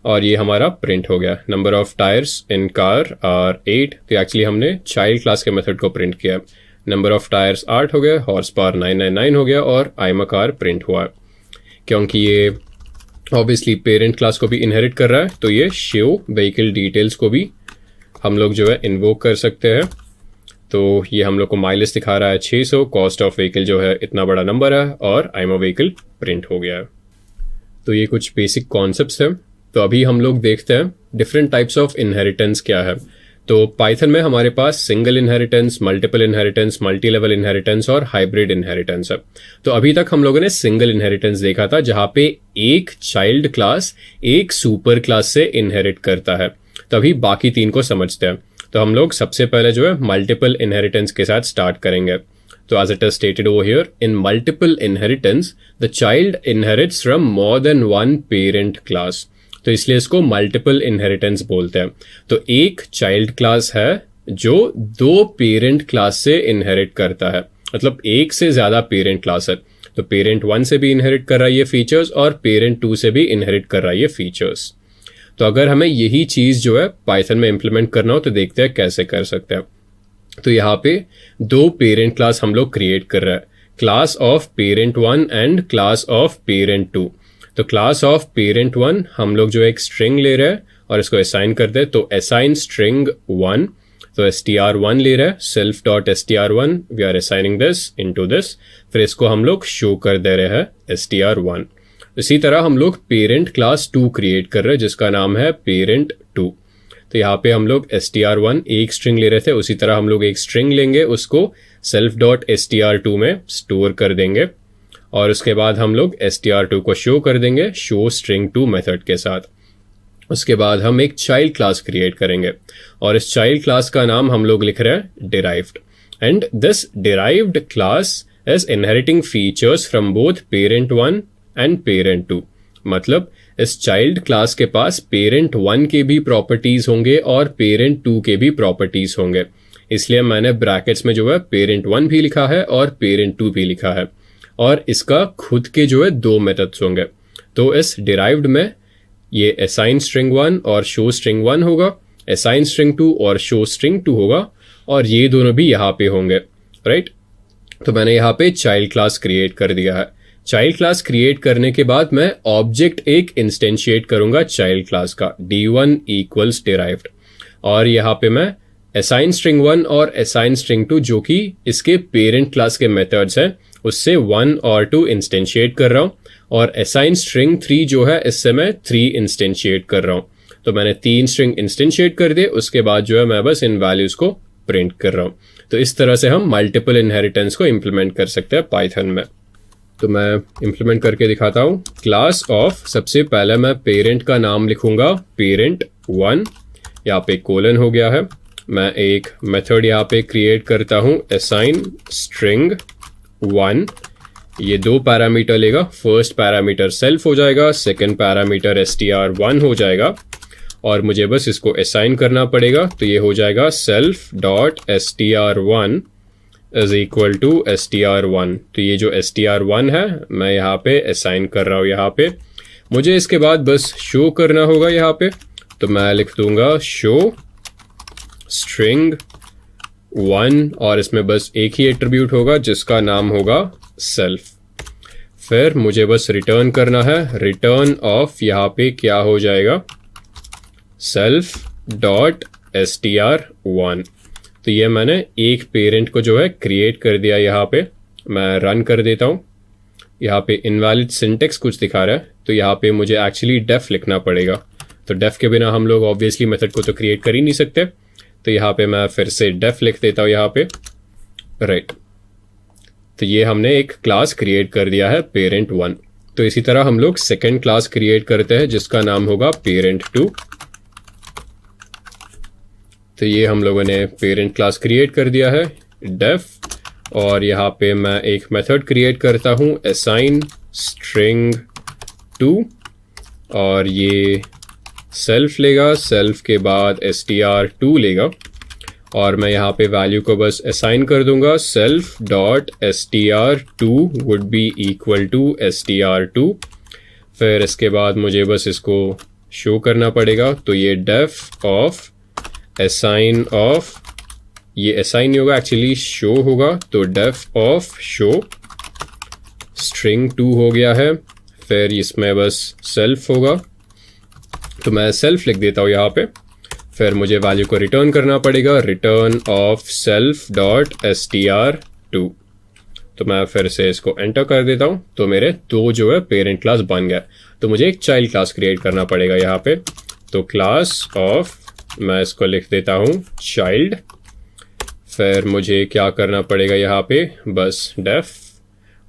और ये हमारा प्रिंट हो गया। Number of tyres in car are 8। तो एक्चुअली हमने चाइल्ड क्लास के मेथड को प्रिंट किया। नंबर ऑफ टायर्स 8 हो गया, हॉर्स पावर 999 हो गया, और I am a car print हुआ। क्योंकि ये ऑब्वियसली पेरेंट क्लास को भी इनहेरिट कर रहा है, तो ये शो व्हीकल डिटेल्स को भी हम लोग जो है इन्वोक कर सकते हैं। तो ये हम लोग को माइलेज दिखा रहा है 600, कॉस्ट ऑफ व्हीकल जो है इतना बड़ा नंबर है, और I am a vehicle print हो गया है। तो ये कुछ बेसिक कॉन्सेप्ट्स हैं। तो अभी हम लोग देखते हैं डिफरेंट टाइप्स ऑफ इनहेरिटेंस क्या है। तो पाइथन में हमारे पास single inheritance, multiple inheritance, multi level inheritance और हाइब्रिड इनहेरिटेंस है। तो अभी तक हम लोगों ने सिंगल इनहेरिटेंस देखा था, जहां पे एक चाइल्ड क्लास एक सुपर क्लास से इनहेरिट करता है। तो अभी बाकी 3 को समझते हैं। तो हम लोग सबसे पहले जो है मल्टीपल इनहेरिटेंस के साथ स्टार्ट करेंगे। तो as it is stated over here, in multiple inheritance the child inherits from more than one parent class. तो इसलिए इसको मल्टीपल इनहेरिटेंस बोलते हैं। तो एक चाइल्ड क्लास है जो 2 पेरेंट क्लास से इनहेरिट करता है, मतलब एक से ज्यादा पेरेंट क्लास है। तो पेरेंट 1 से भी इनहेरिट कर रहा है ये फीचर्स, और पेरेंट 2 से भी इनहेरिट कर रहा है ये फीचर्स। तो अगर हमें यही चीज जो है पाइथन में इंप्लीमेंट करना हो तो देखते हैं कैसे कर सकते हैं। तो यहाँ पे 2 पेरेंट क्लास हम लोग क्रिएट कर रहे हैं, class of parent 1 and class of parent 2। तो क्लास ऑफ पेरेंट 1 हम लोग जो एक स्ट्रिंग ले रहे हैं और इसको असाइन कर दे। तो असाइन स्ट्रिंग 1, तो str1 ले रहे हैं, self dot str1, we are assigning this into this. फिर इसको हम लोग शो कर दे रहे हैं str1। इसी तरह हम लोग पेरेंट क्लास 2 क्रिएट कर रहे हैं जिसका नाम है पेरेंट 2। तो यहाँ पे हम लोग str1 एक स्ट्रिंग ले रहे थे, उसी तरह हम लोग एक स्ट्रिंग लेंगे, उसको सेल्फ डॉट str2 में स्टोर कर देंगे, और उसके बाद हम लोग str2 को शो कर देंगे शो स्ट्रिंग 2 मेथड के साथ। उसके बाद हम एक चाइल्ड क्लास क्रिएट करेंगे, और इस चाइल्ड क्लास का नाम हम लोग लिख रहे हैं derived. And this derived class is inheriting features from both parent 1 and parent 2। मतलब इस चाइल्ड क्लास के पास पेरेंट 1 के भी प्रॉपर्टीज होंगे और पेरेंट 2 के भी प्रॉपर्टीज होंगे। इसलिए मैंने ब्रैकेट्स में जो है पेरेंट 1 भी लिखा है और पेरेंट 2 भी लिखा है, और इसका खुद के जो है 2 मेथड्स होंगे। तो इस डिराइव्ड में ये असाइन स्ट्रिंग 1 और शो स्ट्रिंग 1 होगा, असाइन स्ट्रिंग 2 और शो स्ट्रिंग 2 होगा, और ये दोनों भी यहाँ पे होंगे, राइट। तो मैंने यहाँ पे चाइल्ड क्लास क्रिएट कर दिया है। चाइल्ड क्लास क्रिएट करने के बाद मैं ऑब्जेक्ट एक इंस्टेंशिएट करूंगा चाइल्ड क्लास का, d1 इक्वल्स डिराइव्ड, और यहाँ पे मैं असाइन स्ट्रिंग 1 और असाइन स्ट्रिंग 2 जो कि इसके पेरेंट क्लास के मेथड्स हैं उससे 1 और 2 इंस्टेंशिएट कर रहा हूँ, और असाइन स्ट्रिंग 3 जो है इससे मैं 3 इंस्टेंशिएट कर रहा हूँ। तो मैंने 3 स्ट्रिंग इंस्टेंशिएट कर दिए, उसके बाद जो है मैं बस इन वैल्यूज को प्रिंट कर रहा हूँ। तो इस तरह से हम मल्टीपल इनहेरिटेंस को इम्प्लीमेंट कर सकते हैं पाइथन में। तो मैं इम्प्लीमेंट करके दिखाता हूँ। क्लास ऑफ, सबसे पहले मैं पेरेंट का नाम लिखूंगा parent1, यहाँ पे कोलन हो गया है। मैं एक मेथड यहाँ पे क्रिएट करता हूँ assign string 1, ये 2 पैरामीटर लेगा। फर्स्ट पैरामीटर सेल्फ हो जाएगा, सेकंड पैरामीटर str1 हो जाएगा, और मुझे बस इसको असाइन करना पड़ेगा। तो ये हो जाएगा self.str1 is equal to str1। तो ये जो str1 है मैं यहाँ पे असाइन कर रहा हूँ। यहाँ पे मुझे इसके बाद बस शो करना होगा यहाँ पे। तो मैं लिख दूंगा शो string 1, और इसमें बस एक ही एट्रीब्यूट होगा जिसका नाम होगा सेल्फ। फिर मुझे बस रिटर्न करना है, रिटर्न ऑफ यहाँ पे क्या हो जाएगा self.str1। तो ये मैंने एक पेरेंट को जो है क्रिएट कर दिया। यहाँ पे मैं रन कर देता हूँ। यहाँ पे इनवैलिड सिंटेक्स कुछ दिखा रहा है, तो यहाँ पे मुझे एक्चुअली डेफ लिखना पड़ेगा। तो डेफ के बिना हम लोग ऑब्वियसली मेथड को तो क्रिएट कर ही नहीं सकते। तो यहाँ पे मैं फिर से डेफ लिख देता हूँ यहाँ पे, राइट। तो ये हमने एक क्लास क्रिएट कर दिया है parent1। तो इसी तरह हम लोग सेकेंड क्लास क्रिएट करते हैं जिसका नाम होगा parent2। तो ये हम लोगों ने पेरेंट क्लास क्रिएट कर दिया है डेफ, और यहाँ पे मैं एक मेथड क्रिएट करता हूँ assign string 2, और ये सेल्फ लेगा, सेल्फ के बाद str2 लेगा, और मैं यहाँ पे वैल्यू को बस असाइन कर दूंगा self.str2 would be equal to str2। फिर इसके बाद मुझे बस इसको शो करना पड़ेगा। तो ये डेफ ऑफ assign ऑफ, ये assign नहीं होगा एक्चुअली शो होगा। तो डेफ ऑफ शो string 2 हो गया है। फिर इसमें बस सेल्फ होगा, तो मैं सेल्फ लिख देता हूँ यहाँ पे। फिर मुझे वैल्यू को रिटर्न करना पड़ेगा, रिटर्न ऑफ self.str2। तो मैं फिर से इसको एंटर कर देता हूँ। तो मेरे 2 जो है पेरेंट क्लास बन गया। तो मुझे एक चाइल्ड क्लास क्रिएट करना पड़ेगा यहाँ पे। तो क्लास ऑफ, मैं इसको लिख देता हूँ चाइल्ड। फिर मुझे क्या करना पड़ेगा यहाँ पे, बस डेफ,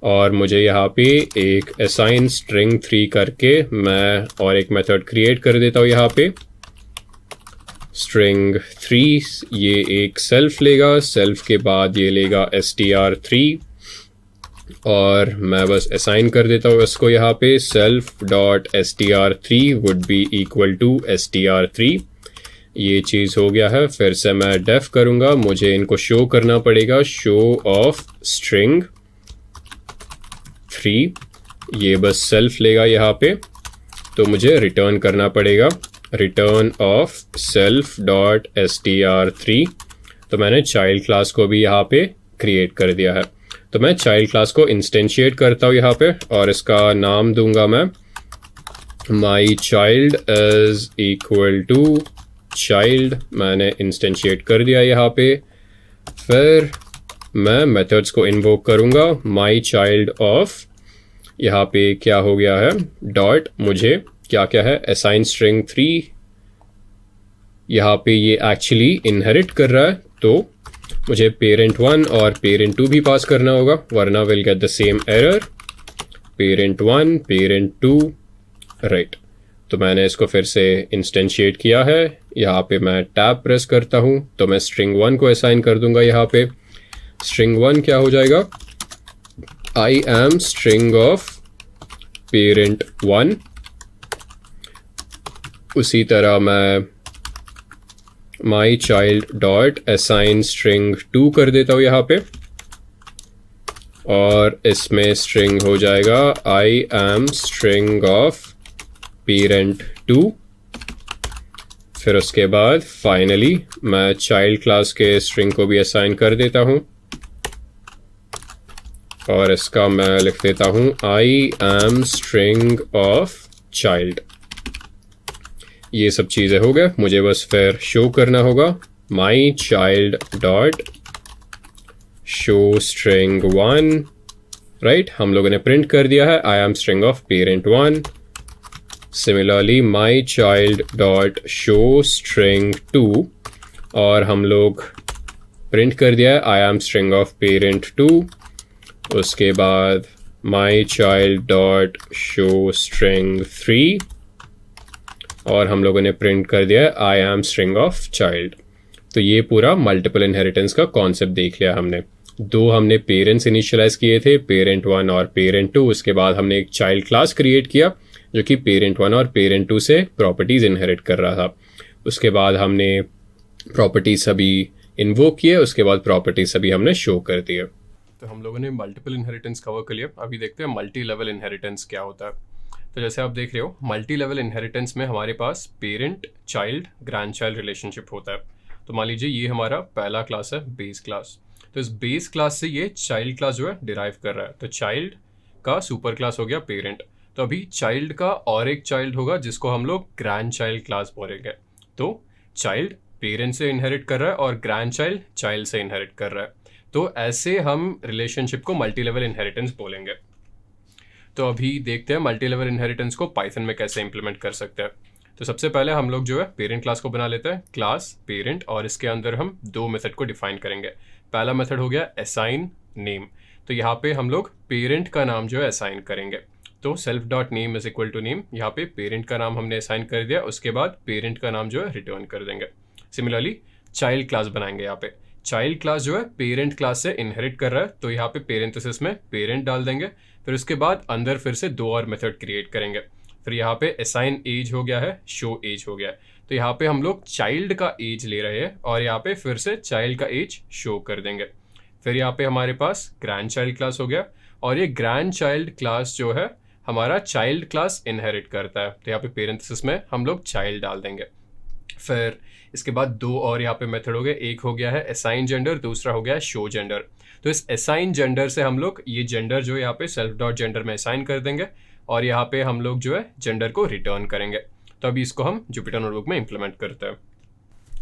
और मुझे यहाँ पे एक assign string 3 करके मैं और एक मेथड क्रिएट कर देता हूँ यहाँ पे string 3। ये एक सेल्फ लेगा, सेल्फ के बाद ये लेगा str3, और मैं बस असाइन कर देता हूँ इसको यहाँ पे self.str3 would be equal to str3। ये चीज़ हो गया है। फिर से मैं डेफ करूँगा, मुझे इनको शो करना पड़ेगा शो ऑफ string 3, ये बस सेल्फ लेगा यहाँ पे। तो मुझे रिटर्न करना पड़ेगा रिटर्न ऑफ self.str3। तो मैंने चाइल्ड क्लास को भी यहाँ पे क्रिएट कर दिया है। तो मैं चाइल्ड क्लास को इंस्टेंशिएट करता हूँ यहाँ पे, और इसका नाम दूंगा मैं my child is equal to child। मैंने इंस्टेंशिएट कर दिया यहाँ पे। फिर मैं मेथड्स को इन्वोक करूँगा my child of, यहाँ पे क्या हो गया है डॉट, मुझे क्या क्या है assign string 3, यहाँ पे ये एक्चुअली इनहेरिट कर रहा है। तो मुझे parent1 और parent2 भी पास करना होगा, वरना will get the same error parent1 parent2, right. तो मैंने इसको फिर से इंस्टेंशिएट किया है। यहाँ पे मैं टैब प्रेस करता हूँ, तो मैं string 1 को असाइन कर दूंगा यहाँ पे। string 1 क्या हो जाएगा, I am string of parent1। उसी तरह मैं my child dot assign string 2 कर देता हूँ यहाँ पे, और इसमें string हो जाएगा I am string of parent2। फिर उसके बाद फाइनली मैं चाइल्ड क्लास के string को भी असाइन कर देता हूँ, और इसका मैं लिख देता हूँ I am string of child। ये सब चीज़ें हो गए। मुझे बस फिर शो करना होगा my child dot show string 1, right. हम लोगों ने प्रिंट कर दिया है I am string of parent1। Similarly my child dot show string 2, और हम लोग प्रिंट कर दिया है I am string of parent 2, उसके बाद my child dot show string 3, और हम लोगों ने प्रिंट कर दिया है I am string of child. तो ये पूरा मल्टीपल इनहेरिटेंस का कॉन्सेप्ट देख लिया हमने। दो हमने पेरेंट्स इनिशियलाइज किए थे, पेरेंट 1 और पेरेंट 2। उसके बाद हमने एक चाइल्ड क्लास क्रिएट किया जो कि पेरेंट 1 और पेरेंट 2 से प्रॉपर्टीज इनहेरिट कर रहा था। उसके बाद हमने प्रॉपर्टीज सभी इन्वोक किए, उसके बाद प्रॉपर्टीज सभी हमने शो कर दिए। तो हम लोगों ने मल्टीपल इनहेरिटेंस कवर कर लिया। अभी देखते हैं मल्टी लेवल इनहेरिटेंस क्या होता है। तो जैसे आप देख रहे हो, मल्टी लेवल इनहेरिटेंस में हमारे पास parent child grand child relationship होता है। तो मान लीजिए ये हमारा पहला क्लास है, बेस क्लास। तो इस बेस क्लास से ये चाइल्ड क्लास जो है डिराइव कर रहा है। तो चाइल्ड का सुपर क्लास हो गया पेरेंट। तो अभी चाइल्ड का और एक चाइल्ड होगा जिसको हम लोग ग्रैंड चाइल्ड क्लास बोलेंगे। तो चाइल्ड पेरेंट से इनहेरिट कर रहा है और ग्रैंड चाइल्ड चाइल्ड से इनहेरिट कर रहा है। तो ऐसे हम रिलेशनशिप को मल्टी लेवल इनहेरिटेंस बोलेंगे। तो अभी देखते हैं मल्टी लेवल इनहेरिटेंस को पाइथन में कैसे इंप्लीमेंट कर सकते हैं। तो सबसे पहले हम लोग जो है पेरेंट क्लास को बना लेते हैं, क्लास पेरेंट, और इसके अंदर हम दो मेथड को डिफाइन करेंगे। पहला मेथड हो गया असाइन नेम। तो यहाँ पे हम लोग पेरेंट का नाम जो है असाइन करेंगे। तो self dot name is equal to name, यहाँ पे पेरेंट का नाम हमने असाइन कर दिया। उसके बाद पेरेंट का नाम जो है रिटर्न कर देंगे। सिमिलरली चाइल्ड क्लास बनाएंगे। यहाँ पे चाइल्ड क्लास जो है पेरेंट क्लास से इनहेरिट कर रहा है, तो यहाँ पे पेरेंथेसिस में पेरेंट डाल देंगे। फिर उसके बाद अंदर फिर से दो और मेथड क्रिएट करेंगे। फिर यहाँ पे असाइन एज हो गया है, शो एज हो गया है। तो यहाँ पे हम लोग चाइल्ड का एज ले रहे हैं और यहाँ पे फिर से चाइल्ड का एज शो कर देंगे। फिर यहाँ पे हमारे पास ग्रैंड चाइल्ड क्लास हो गया, और ये ग्रैंड चाइल्ड क्लास जो है हमारा चाइल्ड क्लास इनहेरिट करता है। तो यहाँ पे पेरेंथेसिस में हम लोग चाइल्ड डाल देंगे। फिर इसके बाद दो और यहाँ पे मेथड हो गए। एक हो गया है असाइन जेंडर, दूसरा हो गया है शो जेंडर। तो इस असाइन जेंडर से हम लोग ये जेंडर जो यहाँ पे सेल्फ डॉट जेंडर में असाइन कर देंगे, और यहाँ पे हम लोग जो है जेंडर को रिटर्न करेंगे। तो अभी इसको हम जुपिटर नोटबुक में इंप्लीमेंट करते हैं।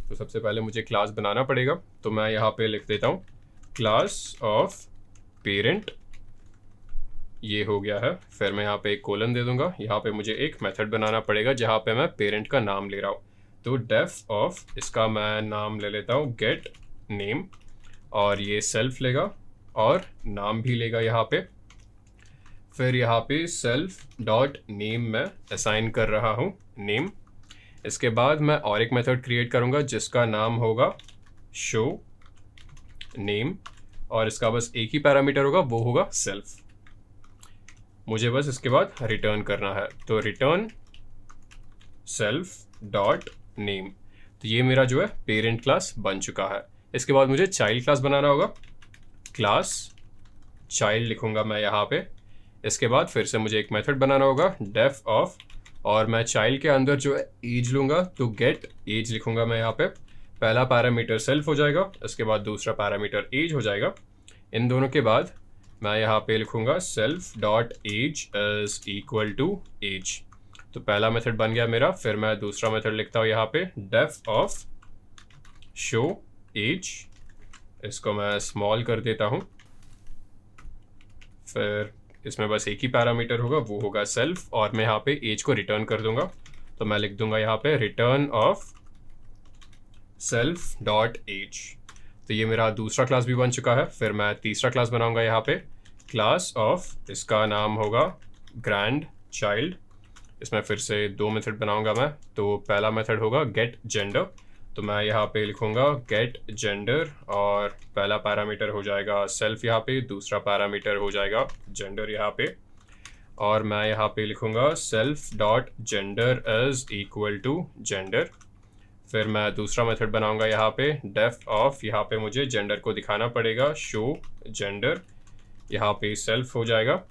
तो सबसे पहले मुझे क्लास बनाना पड़ेगा। तो मैं यहाँ पे लिख देता हूँ क्लास ऑफ पेरेंट, ये हो गया है। फिर मैं यहाँ पे एक कोलन दे दूंगा। यहाँ पे मुझे एक मेथड बनाना पड़ेगा जहाँ पे मैं पेरेंट का नाम ले रहा हूँ। तो डेफ ऑफ, इसका मैं नाम ले लेता हूँ गेट नेम, और ये सेल्फ लेगा और नाम भी लेगा यहाँ पे। फिर यहाँ पे सेल्फ डॉट नेम में असाइन कर रहा हूँ नेम। इसके बाद मैं और एक मेथड क्रिएट करूँगा जिसका नाम होगा शो नेम, और इसका बस एक ही पैरामीटर होगा, वो होगा सेल्फ। मुझे बस इसके बाद रिटर्न करना है। तो रिटर्न सेल्फ डॉट नेम। तो ये मेरा जो है पेरेंट क्लास बन चुका है। इसके बाद मुझे चाइल्ड क्लास बनाना होगा। क्लास चाइल्ड लिखूंगा मैं यहाँ पे। इसके बाद फिर से मुझे एक मेथड बनाना होगा डेफ ऑफ, और मैं चाइल्ड के अंदर जो है एज लूंगा। तो गेट एज लिखूंगा मैं यहाँ पे। पहला पैरामीटर सेल्फ हो जाएगा, इसके बाद दूसरा पैरामीटर एज हो जाएगा। इन दोनों के बाद मैं यहाँ पे लिखूंगा self dot age is equal to age. तो पहला मेथड बन गया मेरा। फिर मैं दूसरा मेथड लिखता हूँ यहाँ पे डेफ ऑफ शो एज, इसको मैं स्मॉल कर देता हूँ। फिर इसमें बस एक ही पैरामीटर होगा, वो होगा सेल्फ, और मैं यहाँ पे एज को रिटर्न कर दूंगा। तो मैं लिख दूंगा यहाँ पे return of self dot age. तो ये मेरा दूसरा क्लास भी बन चुका है। फिर मैं तीसरा क्लास बनाऊंगा यहाँ पे क्लास ऑफ, इसका नाम होगा ग्रैंड चाइल्ड। इसमें फिर से दो मेथड बनाऊंगा मैं। तो पहला मेथड होगा गेट जेंडर। तो मैं यहाँ पे लिखूंगा गेट जेंडर, और पहला पैरामीटर हो जाएगा सेल्फ यहाँ पे, दूसरा पैरामीटर हो जाएगा जेंडर यहाँ पे, और मैं यहाँ पे लिखूंगा self dot gender is equal to gender. फिर मैं दूसरा मेथड बनाऊंगा यहाँ पे डेफ ऑफ, यहाँ पे मुझे जेंडर को दिखाना पड़ेगा शो जेंडर, यहाँ पे सेल्फ हो जाएगा।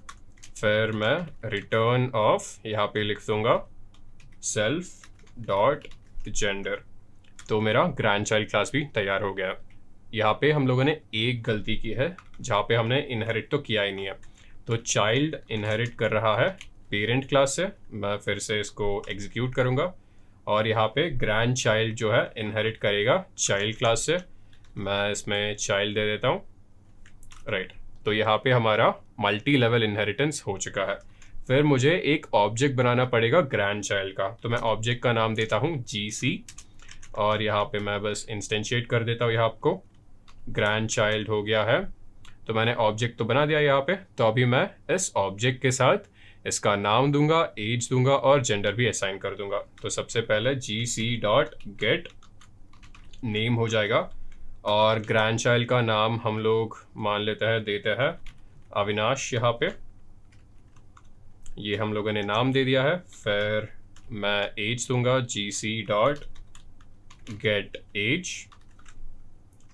फिर मैं रिटर्न ऑफ यहाँ पे लिख दूंगा सेल्फ डॉट जेंडर। तो मेरा ग्रैंड चाइल्ड क्लास भी तैयार हो गया। यहाँ पे हम लोगों ने एक गलती की है जहाँ पे हमने इनहेरिट तो किया ही नहीं है। तो चाइल्ड इनहेरिट कर रहा है पेरेंट क्लास से। मैं फिर से इसको एग्जीक्यूट करूँगा, और यहाँ पे ग्रैंड चाइल्ड जो है इनहेरिट करेगा चाइल्ड क्लास से। मैं इसमें चाइल्ड दे देता हूँ, राइट। तो यहाँ पे हमारा मल्टी लेवल इनहेरिटेंस हो चुका है। फिर मुझे एक ऑब्जेक्ट बनाना पड़ेगा ग्रैंड चाइल्ड का। तो मैं ऑब्जेक्ट का नाम देता हूँ GC, और यहाँ पे मैं बस इंस्टेंशिएट कर देता हूँ यहाँ आपको ग्रैंड चाइल्ड हो गया है। तो मैंने ऑब्जेक्ट तो बना दिया यहाँ पे। तो अभी मैं इस ऑब्जेक्ट के साथ इसका नाम दूंगा, एज दूंगा और जेंडर भी असाइन कर दूंगा। तो सबसे पहले gc.get नेम हो जाएगा और ग्रैंड चाइल्ड का नाम हम लोग मान लेते हैं, देते हैं अविनाश यहाँ पे। ये हम लोगों ने नाम दे दिया है। फिर मैं एज दूंगा gc.get एज।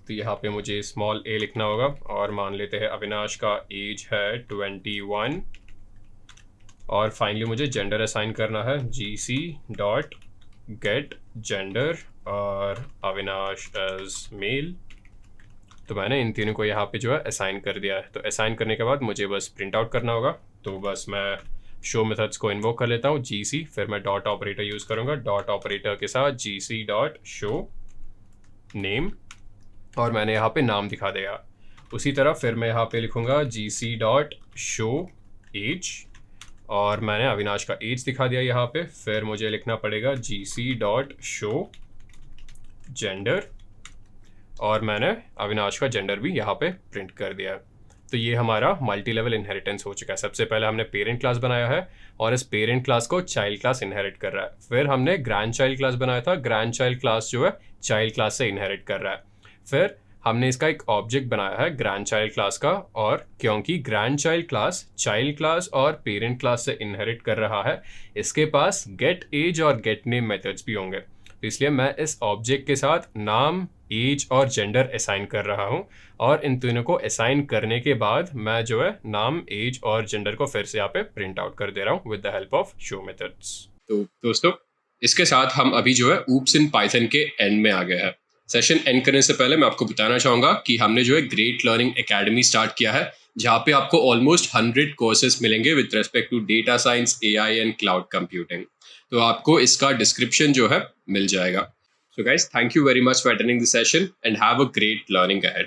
तो यहाँ पे मुझे स्मॉल ए लिखना होगा और मान लेते हैं अविनाश का एज है 21। और फाइनली मुझे जेंडर असाइन करना है gc.get जेंडर और अविनाश एज मेल। तो मैंने इन तीनों को यहाँ पे जो है असाइन कर दिया है। तो असाइन करने के बाद मुझे बस प्रिंट आउट करना होगा। तो बस मैं शो मेथड्स को इन्वोक कर लेता हूँ gc, फिर मैं डॉट ऑपरेटर यूज़ करूँगा। डॉट ऑपरेटर के साथ gc.show नेम और मैंने यहाँ पे नाम दिखा देगा। उसी तरह फिर मैं यहाँ पे लिखूँगा gc.show एज और मैंने अविनाश का एज दिखा दिया यहाँ पे। फिर मुझे लिखना पड़ेगा gc.show जेंडर और मैंने अविनाश का जेंडर भी यहाँ पे प्रिंट कर दिया है। तो ये हमारा मल्टी लेवल इनहेरिटेंस हो चुका है। सबसे पहले हमने पेरेंट क्लास बनाया है और इस पेरेंट क्लास को चाइल्ड क्लास इनहेरिट कर रहा है। फिर हमने ग्रैंड चाइल्ड क्लास बनाया था, ग्रैंड चाइल्ड क्लास जो है चाइल्ड क्लास से इनहेरिट कर रहा है। फिर हमने इसका एक ऑब्जेक्ट बनाया है ग्रैंड चाइल्ड क्लास का, और क्योंकि grand child class child class और पेरेंट क्लास से इनहेरिट कर रहा है, इसके पास गेट एज और गेट नेम मेथड्स भी होंगे। तो इसलिए मैं इस ऑब्जेक्ट के साथ नाम, एज और जेंडर असाइन कर रहा हूं और इन तीनों को असाइन करने के बाद मैं जो है नाम, एज और जेंडर को फिर से यहाँ पे प्रिंट आउट कर दे रहा हूं with the help of show methods. तो दोस्तों, इसके साथ हम अभी जो है ऊप्स इन पाइथन के एंड में आ गए हैं। सेशन एंड करने से पहले मैं आपको बताना चाहूंगा कि हमने जो है ग्रेट लर्निंग एकेडमी स्टार्ट किया है, जहाँ पे आपको ऑलमोस्ट 100 कोर्सेज मिलेंगे with respect to data science, AI and cloud computing. तो आपको इसका डिस्क्रिप्शन जो है मिल जाएगा। So guys, thank you very much for attending the session and have a great learning ahead.